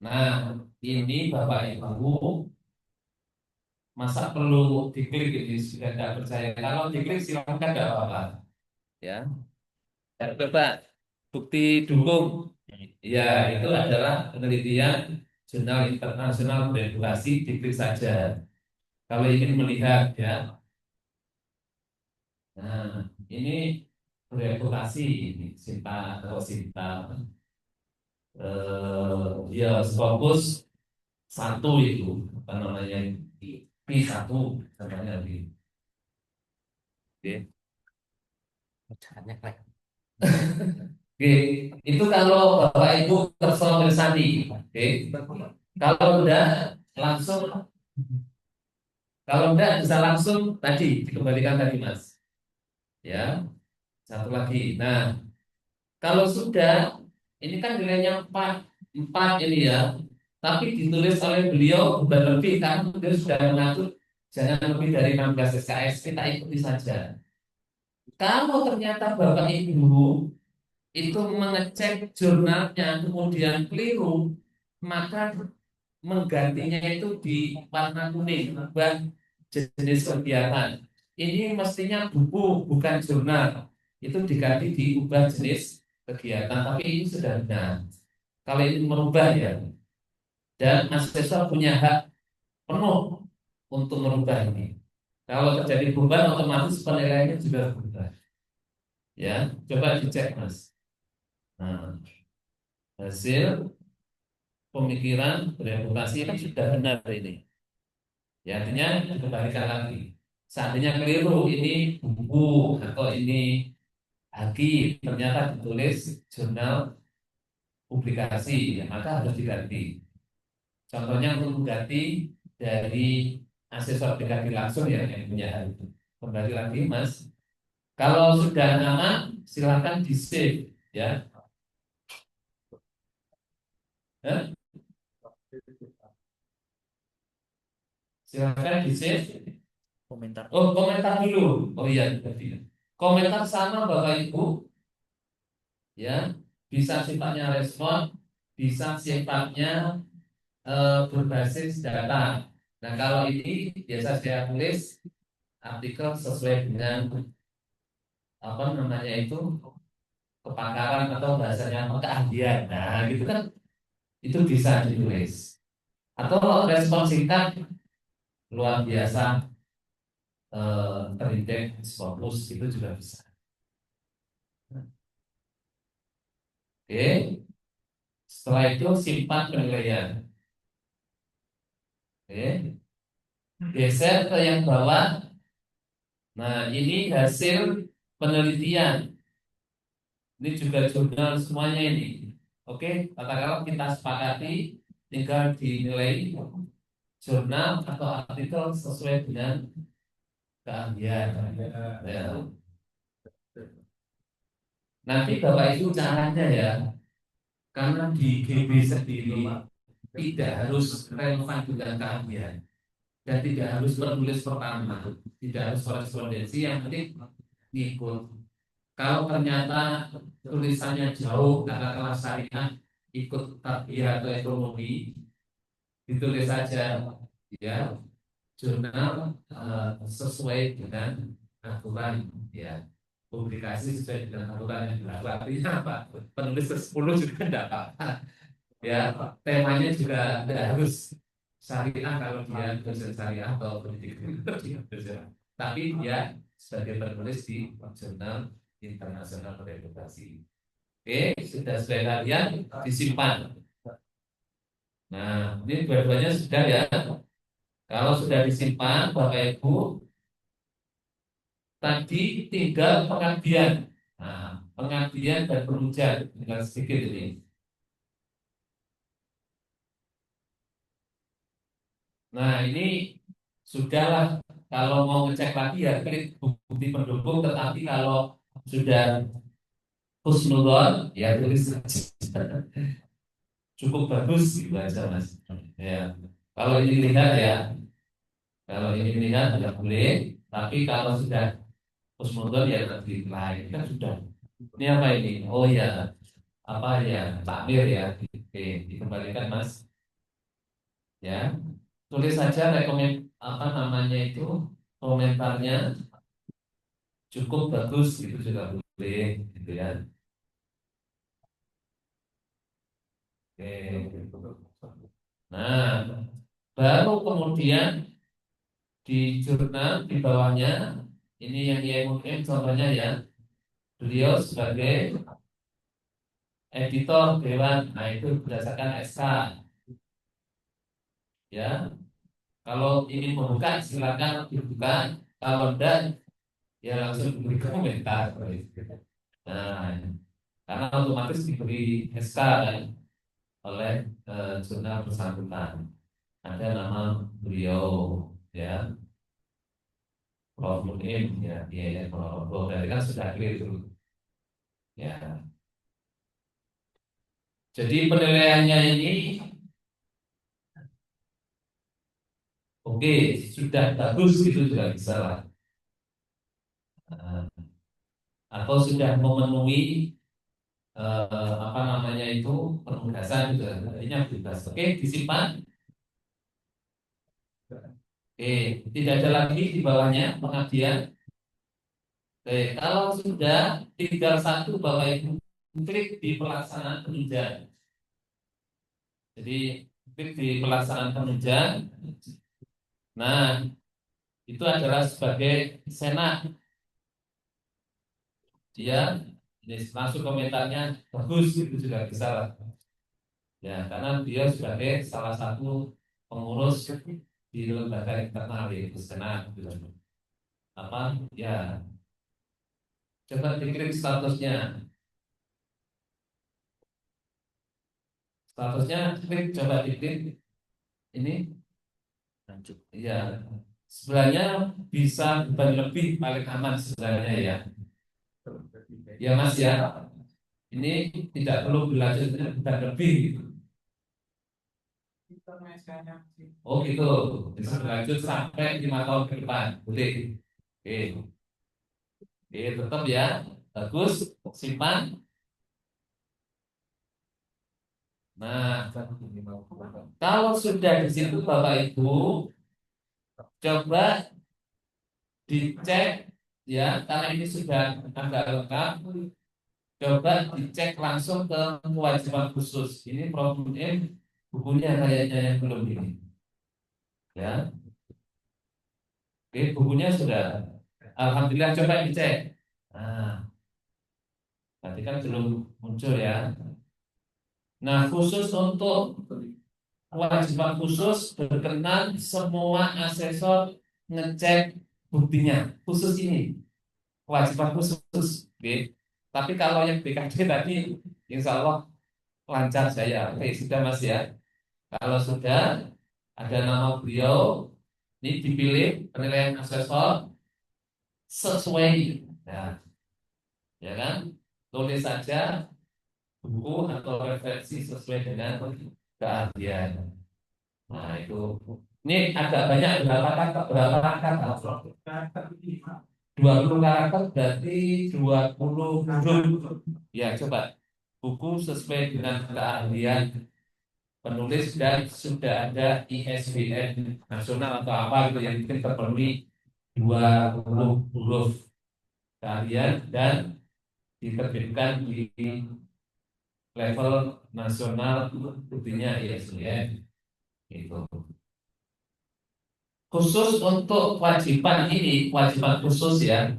Speaker 4: Nah, ini Bapak Ibu, masa perlu diklik ini sudah tidak percaya? Kalau diklik silakan, tidak apa-apa. Ya, coba bukti dukung. Ya, itu adalah penelitian jurnal internasional beredukasi, diklik saja. Kalau ingin melihat ya. Nah, ini beredukasi ini Sinta atau Sinta. Ya, fokus satu itu apa namanya P1 namanya di. Oke. Oke, itu kalau Bapak Ibu tersoalisasi. Oke. Kalau udah langsung, kalau enggak bisa langsung tadi dikembalikan tadi Mas. Ya, satu lagi. Nah, kalau sudah ini kan nilainya 4 4 ini ya. Tapi ditulis oleh beliau bukan lebih, karena beliau sudah mengatur jangan lebih dari 16 SKS, kita ikuti saja. Kalau ternyata Bapak Ibu itu mengecek jurnalnya kemudian keliru, maka menggantinya itu di warna kuning, ubah jenis kegiatan. Ini mestinya buku bukan jurnal, itu diganti diubah jenis kegiatan, tapi ini sudah benar. Kalau ini merubah ya, dan mahasiswa punya hak penuh untuk merubah ini. Kalau terjadi perubahan otomatis penilaiannya juga berubah. Ya, coba dicek Mas. Nah, hasil pemikiran beredukasi kan sudah benar ini. Ya, artinya dikembalikan lagi. Seandainya keliru ini buku atau ini haki ternyata ditulis jurnal publikasi, ya, maka harus diganti. Contohnya untuk mengganti dari asesor diganti langsung ya yang punya hal itu. Kembali lagi Mas. Kalau sudah aman silakan di save ya. Eh? Silakan di save.
Speaker 5: Komentar.
Speaker 4: Oh, komentar dulu. Oh iya, tadi. Komentar sama Bapak Ibu ya. Bisa sifatnya respon, bisa sifatnya berbasis data. Nah, kalau ini biasa saya tulis artikel sesuai dengan apa namanya itu kepakaran atau bahasanya keahlian. Nah, gitu kan itu bisa ditulis. Atau respon singkat luar biasa terindeks fokus itu juga bisa. Oke. Setelah itu simpan penilaian. Oke. Geser ke yang bawah. Nah, ini hasil penelitian. Ini juga jurnal semuanya ini. Oke, katakanlah kita sepakati tinggal dinilai jurnal atau artikel sesuai dengan keahlian. Ya. Nanti Bapak Ibu caranya ya, karena di GB sendiri tidak harus relevan dengan keahlian dan tidak harus penulis pertama, tidak harus korespondensi, yang penting ngikut. Kalau ternyata tulisannya jauh katakanlah syariah ikut tarbiyah atau ekonomi, ditulis saja ya jurnal sesuai dengan aturan ya, publikasi sesuai dengan aturan yang berlaku. Artinya apa? Penulis ke-10 juga tidak apa-apa ya, temanya juga tidak harus syariah kalau dia dosen syariah atau pendidikan, tapi dia sebagai penulis di jurnal internasional reputasi. Oke, sudah sekalian disimpan. Nah, ini dua-duanya sudah ya. Kalau sudah disimpan, Bapak Ibu, tadi tinggal pengabdian. Nah, pengabdian dan pengujian tinggal sedikit ini. Nah, ini sudahlah. Kalau mau ngecek lagi ya klik bukti pendukung. Tetapi kalau sudah husnudon, ya tulis saja. Cukup bagus gitu aja mas. Ya, kalau ini lihat ya, kalau ini lihat tidak boleh. Tapi kalau sudah husnudon ya lebih lain kan sudah. Ini apa ini? Oh ya, apa ya? Takmir ya. Oke, dikembalikan mas. Ya, tulis saja apa namanya itu komentarnya cukup bagus itu juga boleh gitu ya. Oke. Nah, baru kemudian di jurnal di bawahnya ini yang IMUM contohnya ya, beliau sebagai editor dewan. Nah, itu berdasarkan SK ya. Kalau ingin membuka silakan dibuka, kalau enggak ya langsung beri komentar. Nah, karena otomatis diberi SK kan, oleh jurnal bersangkutan. Ada nama beliau ya, Prof. Munim ya, dia ya Prof. Dari kan sudah clear itu ya. Jadi penilaiannya ini oke, sudah bagus itu juga bisa lah. Nah, atau sudah memenuhi apa namanya itu penugasan juga, artinya bebas. Oke, disimpan. Oke, tidak ada lagi di bawahnya pengabdian. Oke, kalau sudah tinggal satu Bapak Ibu klik di pelaksanaan penunjang. Jadi klik di pelaksanaan penunjang. Nah, itu adalah sebagai senat. Dia ini langsung komentarnya bagus itu juga bisa lah. Ya, karena dia sebagai salah satu pengurus di lembaga internal yaitu senat. Gitu. Apa? Ya, coba diklik statusnya. Statusnya klik coba diklik ini.
Speaker 5: Lanjut.
Speaker 4: Ya, sebenarnya bisa bukan lebih paling aman sebenarnya ya. Ya Mas ya, ini tidak perlu berlanjut bukan lebih gitu. Oh gitu, bisa berlanjut sampai 5 tahun ke depan, boleh. Oke, oke tetap ya, bagus, simpan. Nah, kalau sudah di situ Bapak Ibu, coba dicek ya, karena ini sudah agak lengkap. Coba dicek langsung ke kewajiban khusus. Ini problem bukunya kayaknya yang belum ini. Ya, oke bukunya sudah. Alhamdulillah coba dicek. Nah, nanti kan belum muncul ya. Nah, khusus untuk kewajiban khusus berkenan semua asesor ngecek buktinya. Khusus ini kewajiban khusus. Oke. Tapi kalau yang BKD tadi, insya Allah lancar saya. Oke, sudah Mas ya. Kalau sudah ada nama beliau, ini dipilih penilaian asesor sesuai, ya kan? Tulis saja buku atau referensi sesuai dengan keahlian. Nah itu, ini agak banyak berapa kata? 20 karakter berarti 20 huruf. Ya, coba. Buku sesuai dengan keahlian penulis dan sudah ada ISBN nasional atau apa gitu yang mungkin terpenuhi 20 huruf keahlian dan diterbitkan di level nasional, buktinya ISBN itu. Khusus untuk kewajiban ini, kewajiban khusus ya,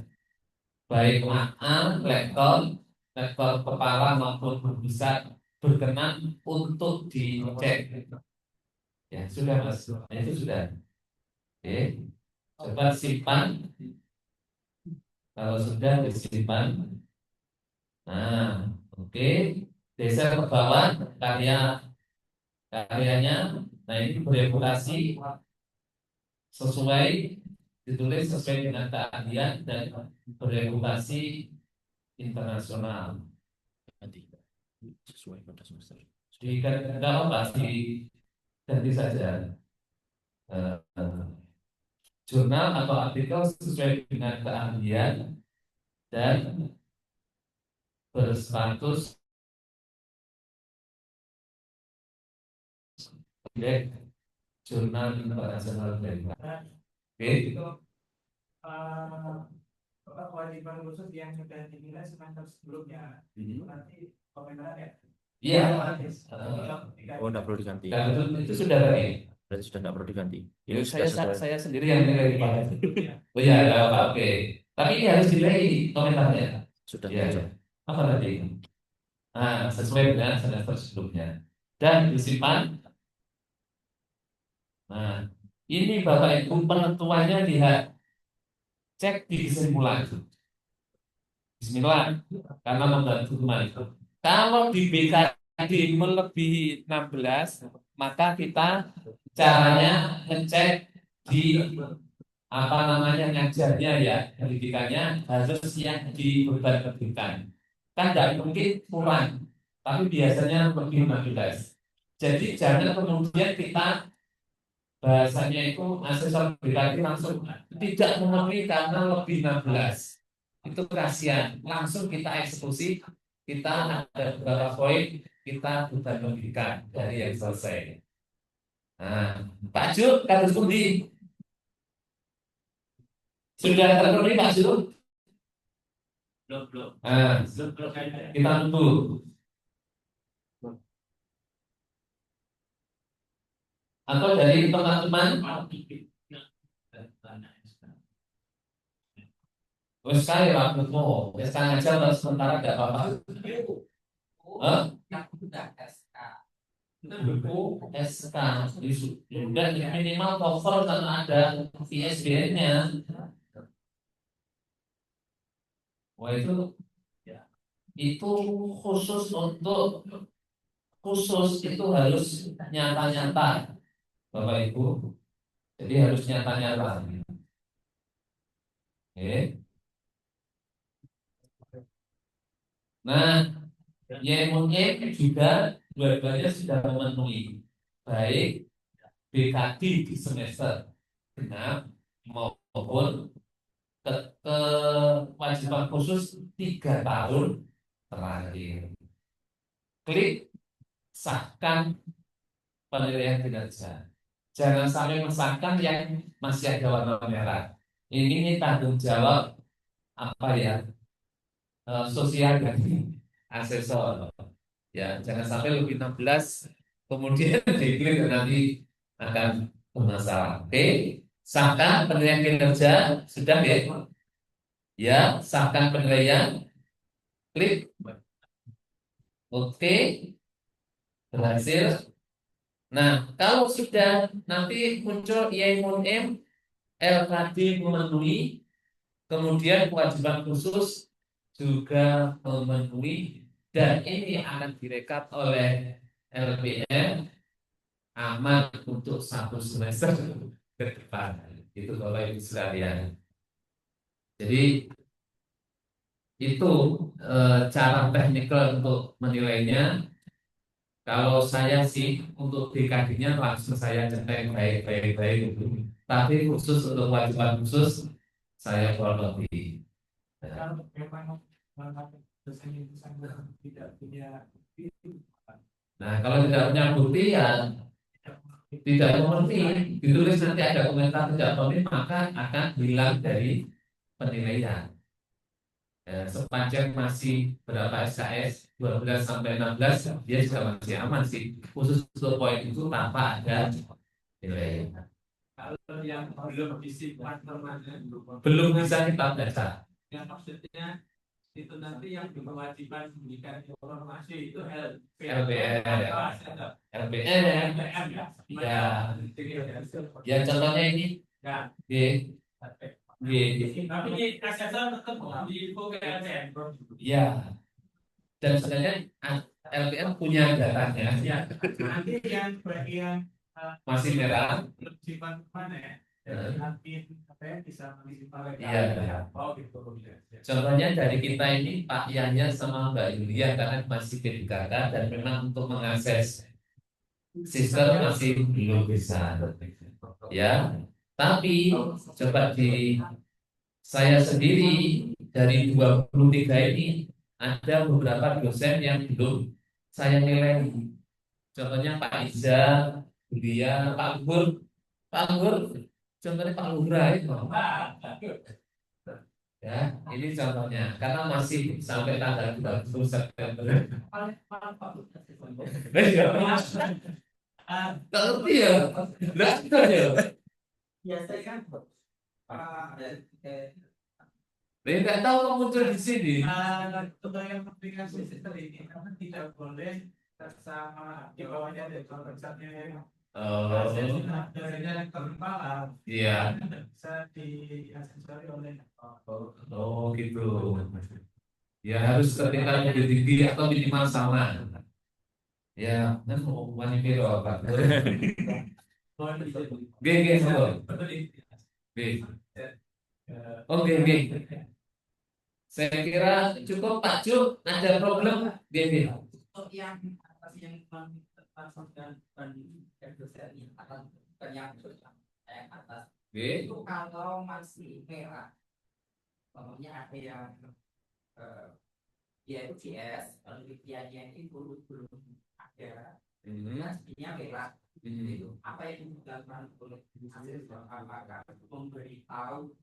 Speaker 4: baik AA, lektor kepala maupun guru besar berkenan untuk dicek. Ya sudah mas, nah, itu sudah. Oke, coba simpan. Kalau sudah disimpan, nah oke, geser ke bawah karyanya. Nah ini bereputasi sesuai, ditulis sesuai dengan keahlian dan bereputasi internasional.
Speaker 5: Ganti sesuai pada semester.
Speaker 4: Tidak apa pasti ganti saja. Jurnal atau artikel sesuai dengan keahlian dan berstatus indeks jurnal internasional global. Oke.
Speaker 6: Itu kewajiban khusus yang sudah dinilai semester sebelumnya. Itu nanti komentar ya.
Speaker 4: Iya.
Speaker 5: Oh, enggak perlu diganti.
Speaker 4: Itu sudah tadi.
Speaker 5: Berarti sudah enggak perlu diganti.
Speaker 4: Ini
Speaker 5: Ini sudah sesuai.
Speaker 4: saya sendiri yang nilai di Pak. Oh iya, enggak apa, oke. Tapi ini harus dinilai komentarnya.
Speaker 5: Sudah
Speaker 4: Ya.
Speaker 5: muncul.
Speaker 4: Apa tadi? Nah, sesuai dengan semester sebelumnya. Dan disimpan. Nah, ini Bapak Ibu penentuannya lihat, cek di kesimpulan. Bismillah, karena membantu teman itu. Kalau di BKD melebihi 16, maka kita caranya ngecek di apa namanya ngajarnya ya, pendidikannya harus yang di beban pendidikan. Kan tidak mungkin kurang, tapi biasanya lebih 16. Jadi jangan kemudian kita bahasanya itu asesor BKD langsung tidak memenuhi karena lebih 16. Itu kasihan, langsung kita eksekusi, kita ada beberapa poin, kita beban pendidikan dari yang selesai. Nah, Pak Ju, kasus pundi sudah terpenuhi Pak Ju?
Speaker 6: Belum.
Speaker 4: Nah, kita tunggu. Atau dari teman-teman, wes saya rambutmu, wes aja sementara tidak apa-apa. SK sudah minimal cover karena ada ISBN-nya. Wah itu khusus itu harus nyata-nyata, Bapak Ibu. Jadi harus nyata-nyata. Oke. Nah, YMUN juga dua-duanya sudah memenuhi baik BKD di semester genap maupun kewajiban khusus 3 tahun terakhir. Klik sahkan penilaian kinerja. Jangan sampai mesahkan yang masih ada warna merah. Ini tanggung jawab apa ya? Sosial dari asesor. Ya, jangan sampai lebih 16 kemudian diklik nanti akan bermasalah. Oke, sahkan penilaian kinerja sudah ya? Ya, sahkan penilaian. Klik. Oke, berhasil. Nah, kalau sudah nanti muncul IMUN LKD memenuhi, kemudian kewajiban khusus juga memenuhi, dan ini akan direkap oleh LPM aman untuk 1 semester ke depan. Itu Bapak Ibu sekalian. Jadi itu cara teknikal untuk menilainya. Kalau saya sih untuk DKD-nya langsung saya cetek baik. Tapi khusus untuk kewajiban khusus saya plototi.
Speaker 6: Kalau memang dosen itu tidak punya bukti,
Speaker 4: Nah, kalau tidak punya bukti ya tidak mengerti, ditulis nanti ada komentar tidak valid maka akan hilang dari penilaian. Ya, sepanjang masih berapa SKS 12 sampai 16 dia juga masih aman sih. Khusus untuk poin itu tanpa ada nilai.
Speaker 6: kalau yang belum disimpan permanen,
Speaker 4: Belum bisa kita baca.
Speaker 6: yang maksudnya itu nanti yang berkewajiban memberikan informasi itu
Speaker 4: LPR,
Speaker 6: LPM
Speaker 4: ya, ya contohnya ini
Speaker 6: ya.
Speaker 4: G, G,
Speaker 6: Tapi di SSR tetap di info ke LPM.
Speaker 4: ya. Dan sebenarnya LPR punya datanya,
Speaker 6: Ya, nanti yang bagian
Speaker 4: masih merah.
Speaker 6: simpan mana ya?
Speaker 4: Ya.
Speaker 6: Nanti apa ya bisa menyimpan lagi.
Speaker 4: Iya.
Speaker 6: Oh gitu.
Speaker 4: Contohnya dari kita ini Pak Yahya sama Mbak Yulia karena masih PDKK dan memang untuk mengakses sistem masih belum bisa. Ya, tapi coba di saya sendiri dari 23 ini ada beberapa dosen yang belum saya nilai. Contohnya Pak Iza, Yulia, Pak Gur, contohnya Pak Lura itu. Ya, ini contohnya karena masih sampai tanggal 20 September. Nggak ngerti ya, nggak ya.
Speaker 6: Biasanya kan
Speaker 4: Nggak tahu kamu muncul di sini.
Speaker 6: untuk yang aplikasi sistem ini karena tidak boleh bersama di bawahnya ada konteksnya biasanya kepala
Speaker 4: Iya.
Speaker 6: bisa diasesori oleh
Speaker 4: Oh gitu. Ya harus ketika lebih tinggi atau minimal sama. Ya, kan mau manipiro apa? G, G. Oke. Saya kira cukup Pak Ju, ada problem? G.
Speaker 7: Untuk yang langsung dan dosen akan yang atas
Speaker 4: G.
Speaker 7: itu kalau masih merah, pokoknya ada yang yaitu GS penelitiannya itu belum ada, pastinya merah. Itu apa yang dilakukan oleh hasil apakah memberitahu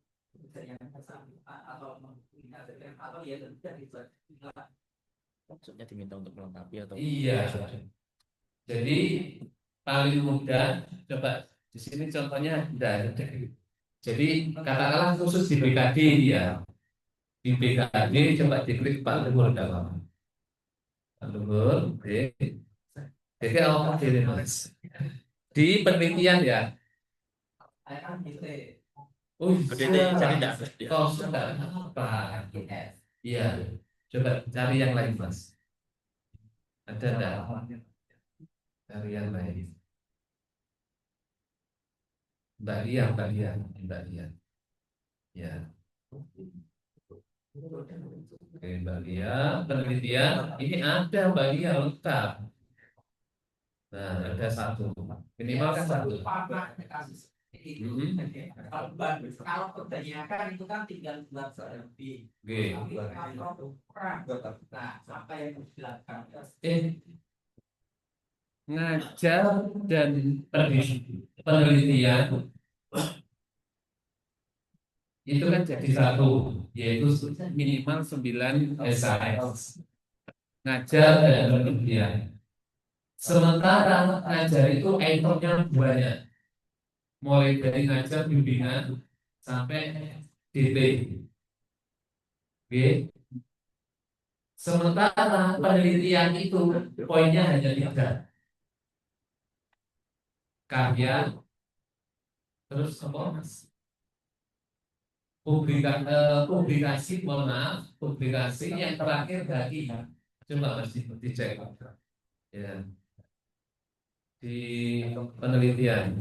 Speaker 7: yang bersangkutan atau menggunakan atau ya tidak bisa.
Speaker 5: Maksudnya diminta untuk melengkapi atau
Speaker 4: Iya. Jadi paling mudah coba di sini contohnya ada. Jadi katakanlah khusus di BKD ya. Di BKD coba diklik Pak Luhur dalam. Pak Luhur, jadi apa ini Mas? Di penelitian ya.
Speaker 7: Kan gitu.
Speaker 4: Oh,
Speaker 5: jadi enggak.
Speaker 4: Oh, sudah apa? Iya. Coba cari yang lain, Mas. Ada enggak? Cari yang lain. Mbak Lia. Ya. Oke, Mbak Lia, penelitian. Ini ada Mbak Lia lengkap. Nah, ada satu. Minimal kan satu.
Speaker 7: Kalau kebanyakan itu kan tinggal buat lebih.
Speaker 4: Oke.
Speaker 7: Tapi kalau kurang, nah apa yang harus dilakukan?
Speaker 4: Ngajar dan penelitian itu kan jadi satu, yaitu minimal 9 SKS. Ngajar dan penelitian. Sementara ngajar itu itemnya banyak, mulai dari ngajar bimbingan sampai DT. Oke. Sementara penelitian itu poinnya hanya 3. Karya, terus apa Mas? Publikasi, publikasi yang terakhir dari coba Mas dicek ya di penelitian.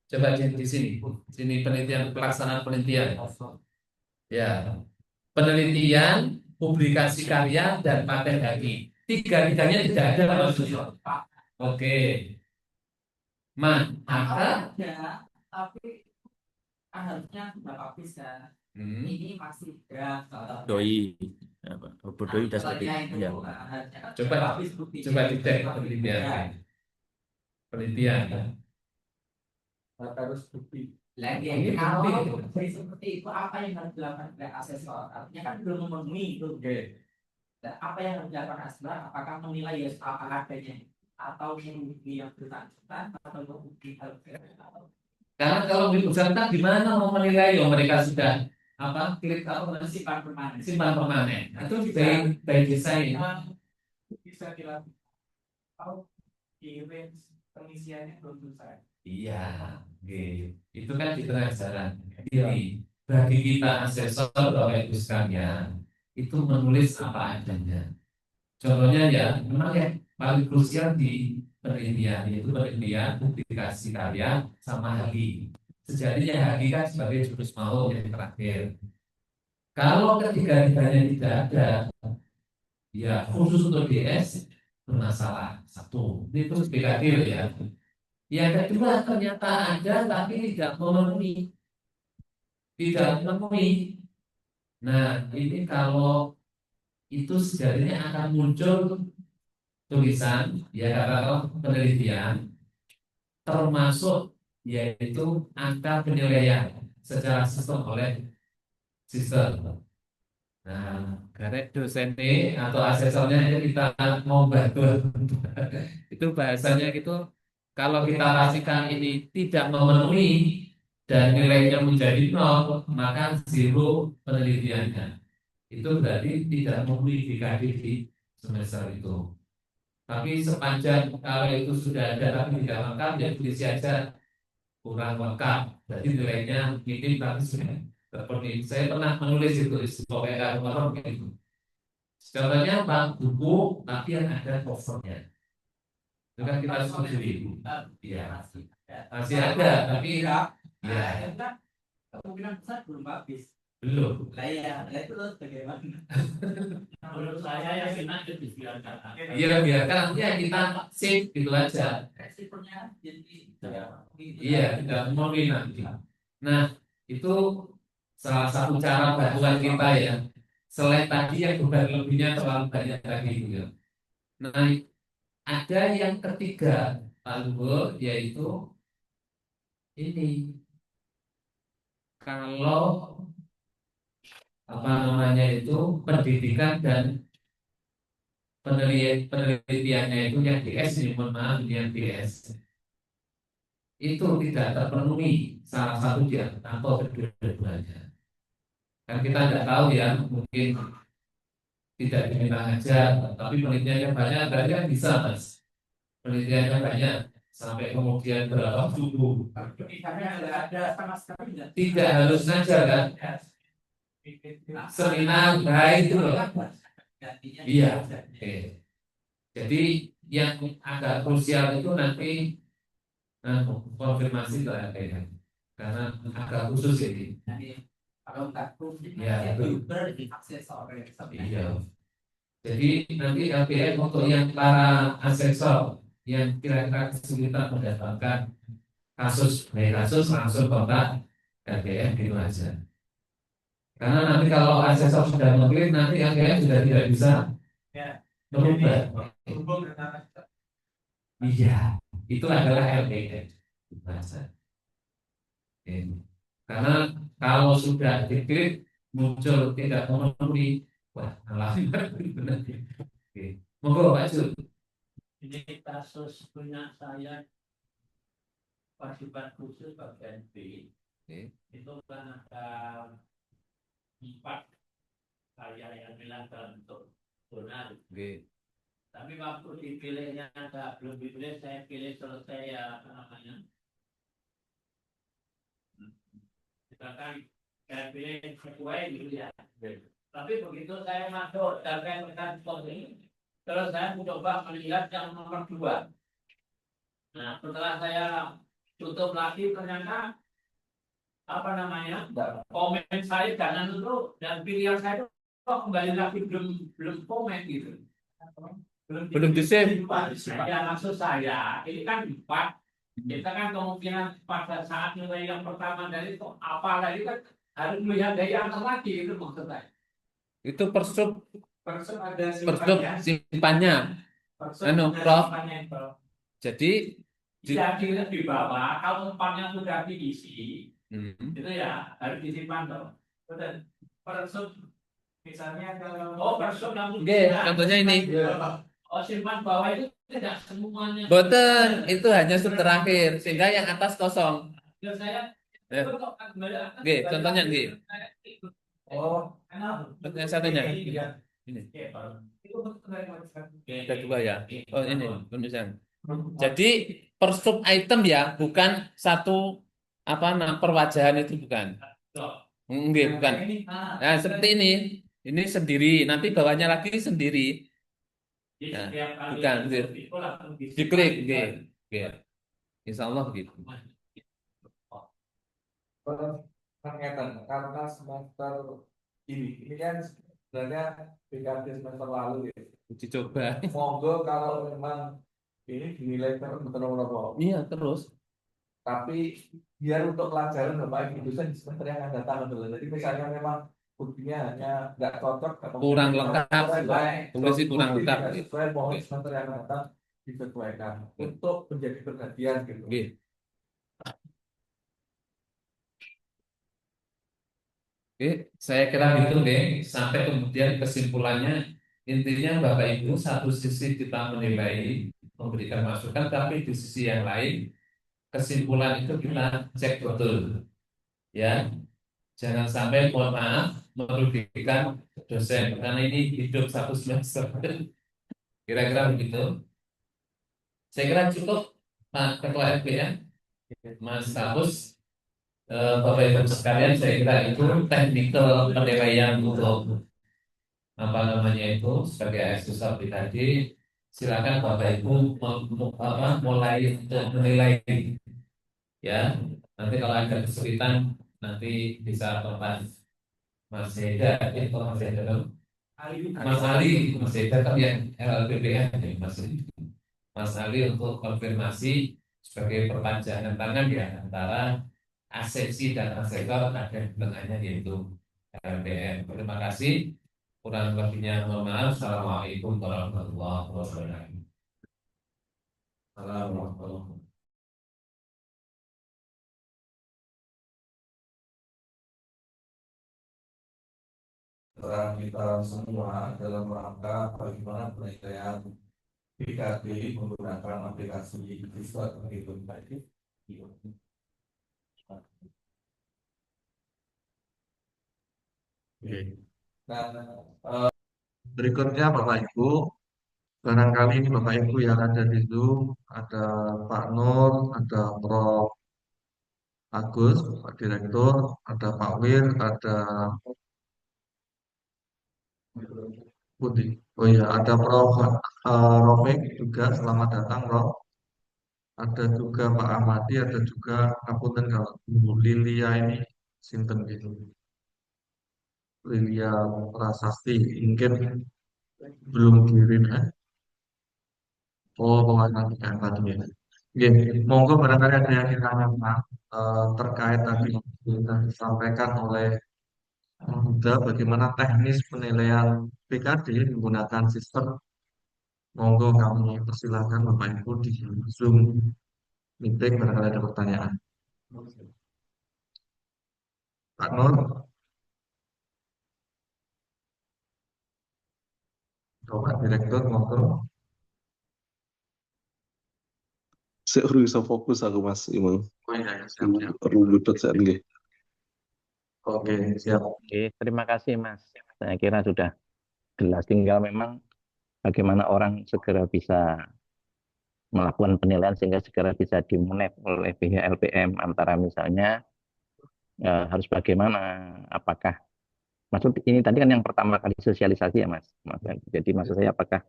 Speaker 4: Coba di sini penelitian, pelaksanaan penelitian. Ya, penelitian, publikasi karya dan paten haki. Tiga-tiganya tidak ada maksudnya. Oke. Maka
Speaker 7: ada, tapi harusnya berapa bisa Ini masih draft atau
Speaker 5: Doi. Apa? Bobo doi udah seperti
Speaker 7: misalnya itu
Speaker 5: ya.
Speaker 7: harusnya kan
Speaker 4: Coba
Speaker 7: habis buktinya
Speaker 4: coba
Speaker 7: itu
Speaker 4: dicek
Speaker 7: cuma
Speaker 4: penelitian.
Speaker 7: ya.
Speaker 4: Penelitian.
Speaker 6: harus bukti.
Speaker 7: Lagi
Speaker 4: Ini
Speaker 7: kalau
Speaker 4: penting.
Speaker 7: seperti itu apa yang harus dilakukan oleh asesor? Artinya kan belum memenuhi itu.
Speaker 4: Oke.
Speaker 7: Dan apa yang harus dilakukan asesor? Apakah menilai ya apa adanya atau membukti yang bersangkutan atau membukti hal atau
Speaker 4: Karena kalau bersangkutan gimana mau menilai? Oh, mereka sudah apa? Klik apa?
Speaker 7: simpan permanen.
Speaker 4: Simpan permanen. Itu by design.
Speaker 6: Bisa dilakukan. Kalau di range pengisiannya belum selesai.
Speaker 4: Iya, oke. Itu kan di tengah jalan. Jadi bagi kita asesor Bapak Ibu sekalian itu menulis apa adanya. Contohnya ya, memang ya paling krusial di penelitian yaitu penelitian, publikasi karya sama HI. Sejatinya HI kan sebagai jurus mau yang terakhir. Kalau ketiga-tiganya tidak ada, ya khusus untuk DS bermasalah. Satu, itu spekulatif ya. Yang kedua ternyata ada tapi tidak memenuhi, Nah, ini kalau itu sejatinya akan muncul tulisan ya kalau penelitian termasuk yaitu angka penilaian secara sistem oleh sistem. Nah, karena dosen ini atau asesornya ini kita mau bantu itu bahasanya gitu. Kalau kita pastikan ini tidak memenuhi dan nilainya menjadi nol, maka zero penelitiannya. Itu berarti tidak memenuhi DKD di semester itu. Tapi sepanjang kalau itu sudah ada tapi tidak lengkap, ya tulis saja kurang lengkap. Berarti nilainya minim tapi sudah terpenuhi. Saya pernah menulis itu di pokoknya kalau gitu. Contohnya apa? Buku tapi yang ada covernya. Itu kan kita setuju. Iya. Masih ada, tapi
Speaker 7: ya
Speaker 4: ya
Speaker 7: kan kemungkinan besar belum habis.
Speaker 4: belum.
Speaker 7: Lah ya, itu terus bagaimana?
Speaker 6: Menurut saya yang lanjut dibiarkan.
Speaker 4: Iya biarkan nanti ya kita save gitu aja.
Speaker 7: Resikonya jadi
Speaker 4: Iya, tidak memenuhi nanti. Nah, itu salah satu cara bantuan kita ya. Selain tadi yang beban lebihnya terlalu banyak tadi gitu. Nah, ada yang ketiga, Pak Luhur, yaitu ini. Kalau apa namanya itu pendidikan dan penelitiannya itu yang DS, mohon maaf yang DS itu tidak terpenuhi salah satu dia atau kedua-duanya. Kan kita tidak tahu ya, mungkin tidak diminta ngajar, tapi penelitiannya banyak, berarti kan bisa mas. Penelitiannya banyak sampai kemudian berapa subuh.
Speaker 7: Misalnya ada sama sekali tidak.
Speaker 4: Tidak harus ngajar kan? Seminar baik itu loh.
Speaker 7: Gantinya
Speaker 4: Iya. Oke. Jadi yang agak krusial itu nanti konfirmasi ke LPM karena agak khusus ini.
Speaker 7: Kalau nggak
Speaker 4: Ya,
Speaker 7: itu berarti aksesor
Speaker 4: Iya. Jadi nanti LPM untuk yang para asesor yang kira-kira kesulitan mendapatkan kasus langsung kontak LPM gitu aja. Karena nanti kalau asesor sudah mengklaim nanti LPM sudah tidak bisa berubah. Iya, itu adalah LPM. Karena kalau sudah diklik muncul tidak memenuhi, wah alhamdulillah. Oke, monggo Pak Jul.
Speaker 6: Ini kasus punya saya wajiban khusus bagian B. Itu kan ada 4 saya yang bilang dalam bentuk donat. Tapi waktu dipilihnya belum dipilih, saya pilih selesai ya apa namanya. Misalkan saya pilih sesuai gitu ya. Tapi begitu saya masuk dan tekan ini, terus saya mencoba melihat yang nomor 2. Nah, setelah saya tutup lagi ternyata apa namanya komen saya jangan dulu dan pilihan saya itu kembali lagi belum komen gitu.
Speaker 4: Belum di-save.
Speaker 6: Ya maksud saya ini kan 4. Kita kan kemungkinan pada saat nilai yang pertama dari itu apa lagi kan harus melihat dari atas lagi itu maksudnya.
Speaker 4: Itu persub
Speaker 6: Persep ada
Speaker 4: persub
Speaker 6: simpannya,
Speaker 4: simpannya.
Speaker 6: persep
Speaker 4: Anu,
Speaker 6: ada
Speaker 4: Prof.
Speaker 6: simpannya itu.
Speaker 4: Jadi
Speaker 6: Jadi di bawah kalau tempatnya sudah diisi,
Speaker 4: Hmm.
Speaker 6: itu ya harus disimpan tuh. Betul. Persep misalnya kalau persep yang
Speaker 4: Oke, contohnya ini.
Speaker 6: simpan bawah itu tidak semuanya.
Speaker 4: Boten, itu hanya sub terakhir sehingga yang atas kosong.
Speaker 6: Ya saya
Speaker 4: Ya. Oke, contohnya nih.
Speaker 6: Oh,
Speaker 4: Yang satunya. Ini. Ada dua ya. Oh ini penulisan. Jadi per sub item ya, bukan satu perwajahan itu bukan. Enggak, bukan. Nah, seperti ini. Ini sendiri, nanti bawahnya lagi sendiri. Nah, bukan, diklik, oke. Oke. Insya Allah gitu.
Speaker 2: Pengetan karena semester ini kan sebenarnya PKD semester lalu ya.
Speaker 4: Uji coba.
Speaker 2: Monggo kalau memang ini dinilai betul-betul,
Speaker 4: Iya, terus.
Speaker 2: tapi biar untuk pelajaran Bapak Ibu dosen di semester yang akan datang betul. Jadi misalnya memang buktinya hanya nggak cocok atau
Speaker 4: Kurang
Speaker 2: mungkin
Speaker 4: lengkap.
Speaker 2: sesuai,
Speaker 4: Tulis sih kurang
Speaker 2: bukti
Speaker 4: lengkap.
Speaker 2: tidak sesuai, mohon semester yang akan datang disesuaikan untuk menjadi perhatian gitu.
Speaker 4: Oke. Oke, saya kira gitu deh. Sampai kemudian kesimpulannya, intinya Bapak Ibu, satu sisi kita menilai, memberikan masukan, tapi di sisi yang lain, kesimpulan itu kita cek betul. Ya, jangan sampai mohon maaf merugikan dosen, karena ini hidup satu semester. Kira-kira begitu. Saya kira cukup, Pak Ketua FPM, Mas Kapus. Bapak Ibu sekalian, saya kira itu teknikal penilaian untuk sebagai eksekutor tadi. Silakan Bapak Ibu mulai untuk menilai ya. Nanti kalau ada kesulitan nanti bisa kontak Mas Eda atau Mas Eda, Mas Ali, Mas Eda kan yang LLPPN ya, Mas Ali untuk konfirmasi sebagai perpanjangan tangan ya antara aseksi dan asektor ada tengahnya yaitu LPM. Terima kasih. Kurang lebihnya mohon maaf. Assalamualaikum warahmatullahi wabarakatuh. Assalamualaikum.
Speaker 2: Peran kita semua dalam rangka bagaimana penilaian PKD menggunakan aplikasi Discord begitu tadi. Nah, berikutnya Bapak Ibu, barangkali ini Bapak Ibu yang ada di Zoom, ada Pak Nur, ada Prof. Agus, Pak Direktur, ada Pak Wir, ada Budi. Oh iya, ada Prof. Rofik juga, selamat datang Prof. Ada juga Pak Ahmadi, ada juga Kaputen kalau Bu Lilia ini sinten gitu. Lilia Prasasti, mungkin belum kirim ya. Oh, pengawasan kesehatan ya. Oke, monggo barangkali ada yang ditanyakan terkait tadi yang sudah disampaikan oleh Huda, bagaimana teknis penilaian PKD menggunakan sistem. Monggo kami persilahkan Bapak Ibu di Zoom meeting barangkali ada pertanyaan. Pak Nur, Bapak Direktur, monggo.
Speaker 8: Saya urung bisa fokus aku Mas Imam.
Speaker 2: Oh iya, ya, siap.
Speaker 8: Perlu luput saya nggih.
Speaker 2: Oke, siap.
Speaker 5: Oke, terima kasih Mas. Saya kira sudah jelas, tinggal memang bagaimana orang segera bisa melakukan penilaian sehingga segera bisa dimonitor oleh pihak LPM, antara misalnya harus bagaimana, apakah maksud ini tadi kan yang pertama kali sosialisasi ya Mas. Jadi maksud saya apakah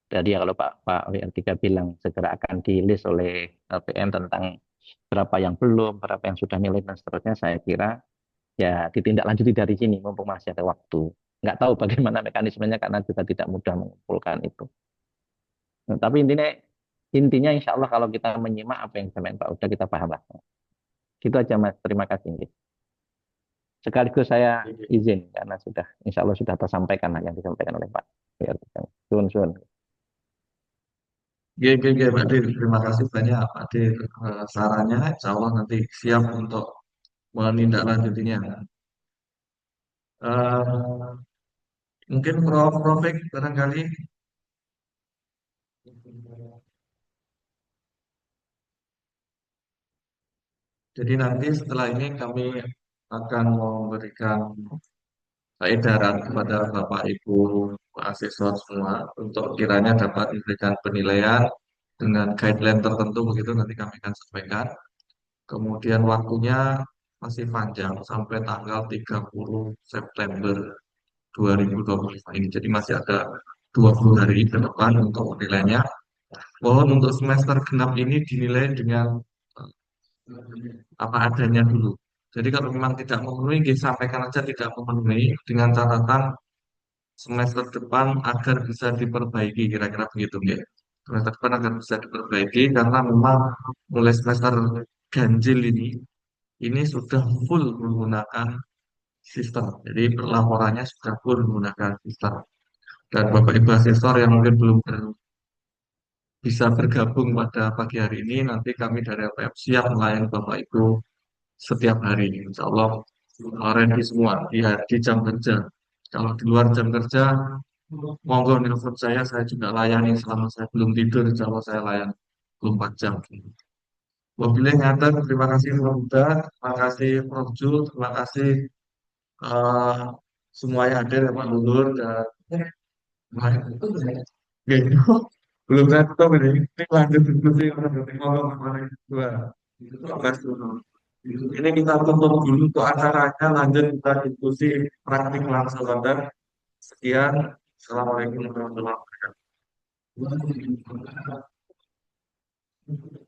Speaker 5: tadi ya kalau Pak WR3 bilang segera akan di-list oleh LPM tentang berapa yang belum, berapa yang sudah nilai dan seterusnya, saya kira ya ditindaklanjuti dari sini mumpung masih ada waktu. Nggak tahu bagaimana mekanismenya karena juga tidak mudah mengumpulkan itu. Nah, tapi intinya insya Allah kalau kita menyimak apa yang disampaikan Pak Uda, kita paham lah. Gitu aja Mas, terima kasih. Sekaligus saya izin karena sudah, insya Allah sudah tersampaikan lah yang disampaikan oleh Pak. Sun, sun.
Speaker 2: Pak Dir, terima kasih banyak Pak Dir sarannya. Insya Allah nanti siap untuk menindaklanjutinya. Eh, Mungkin Prof. Fik barangkali. Jadi nanti setelah ini kami akan memberikan edaran kepada Bapak Ibu mahasiswa semua untuk kiranya dapat diberikan penilaian dengan guideline tertentu begitu nanti kami akan sampaikan. Kemudian waktunya masih panjang sampai tanggal 30 September 2025 ini. Jadi masih ada 20 hari ke depan untuk penilaiannya. Mohon untuk semester genap ini dinilai dengan apa adanya dulu. Jadi kalau memang tidak memenuhi, sampaikan aja tidak memenuhi dengan catatan semester depan agar bisa diperbaiki kira-kira begitu ya. Semester depan agar bisa diperbaiki karena memang mulai semester ganjil ini sudah full menggunakan sistem. Jadi pelaporannya sudah full menggunakan sistem. Dan Bapak Ibu asesor yang mungkin belum bisa bergabung pada pagi hari ini, nanti kami dari LPM siap melayani Bapak Ibu setiap hari. Insya Allah ready semua di jam kerja. Kalau di luar jam kerja, monggo nelfon saya juga layani selama saya belum tidur, insya Allah saya layani 24 jam. Wabillahi ngatur, terima kasih Prof. Huda, terima kasih Prof. Jul, terima kasih eh, semua yang hadir ya Pak Lulur dan gitu. Belum saya tutup ini lanjut diskusi monggo kemarin dua. Ini kita tutup dulu untuk acaranya, lanjut kita diskusi praktik langsung. Sekian, Assalamualaikum warahmatullahi wabarakatuh.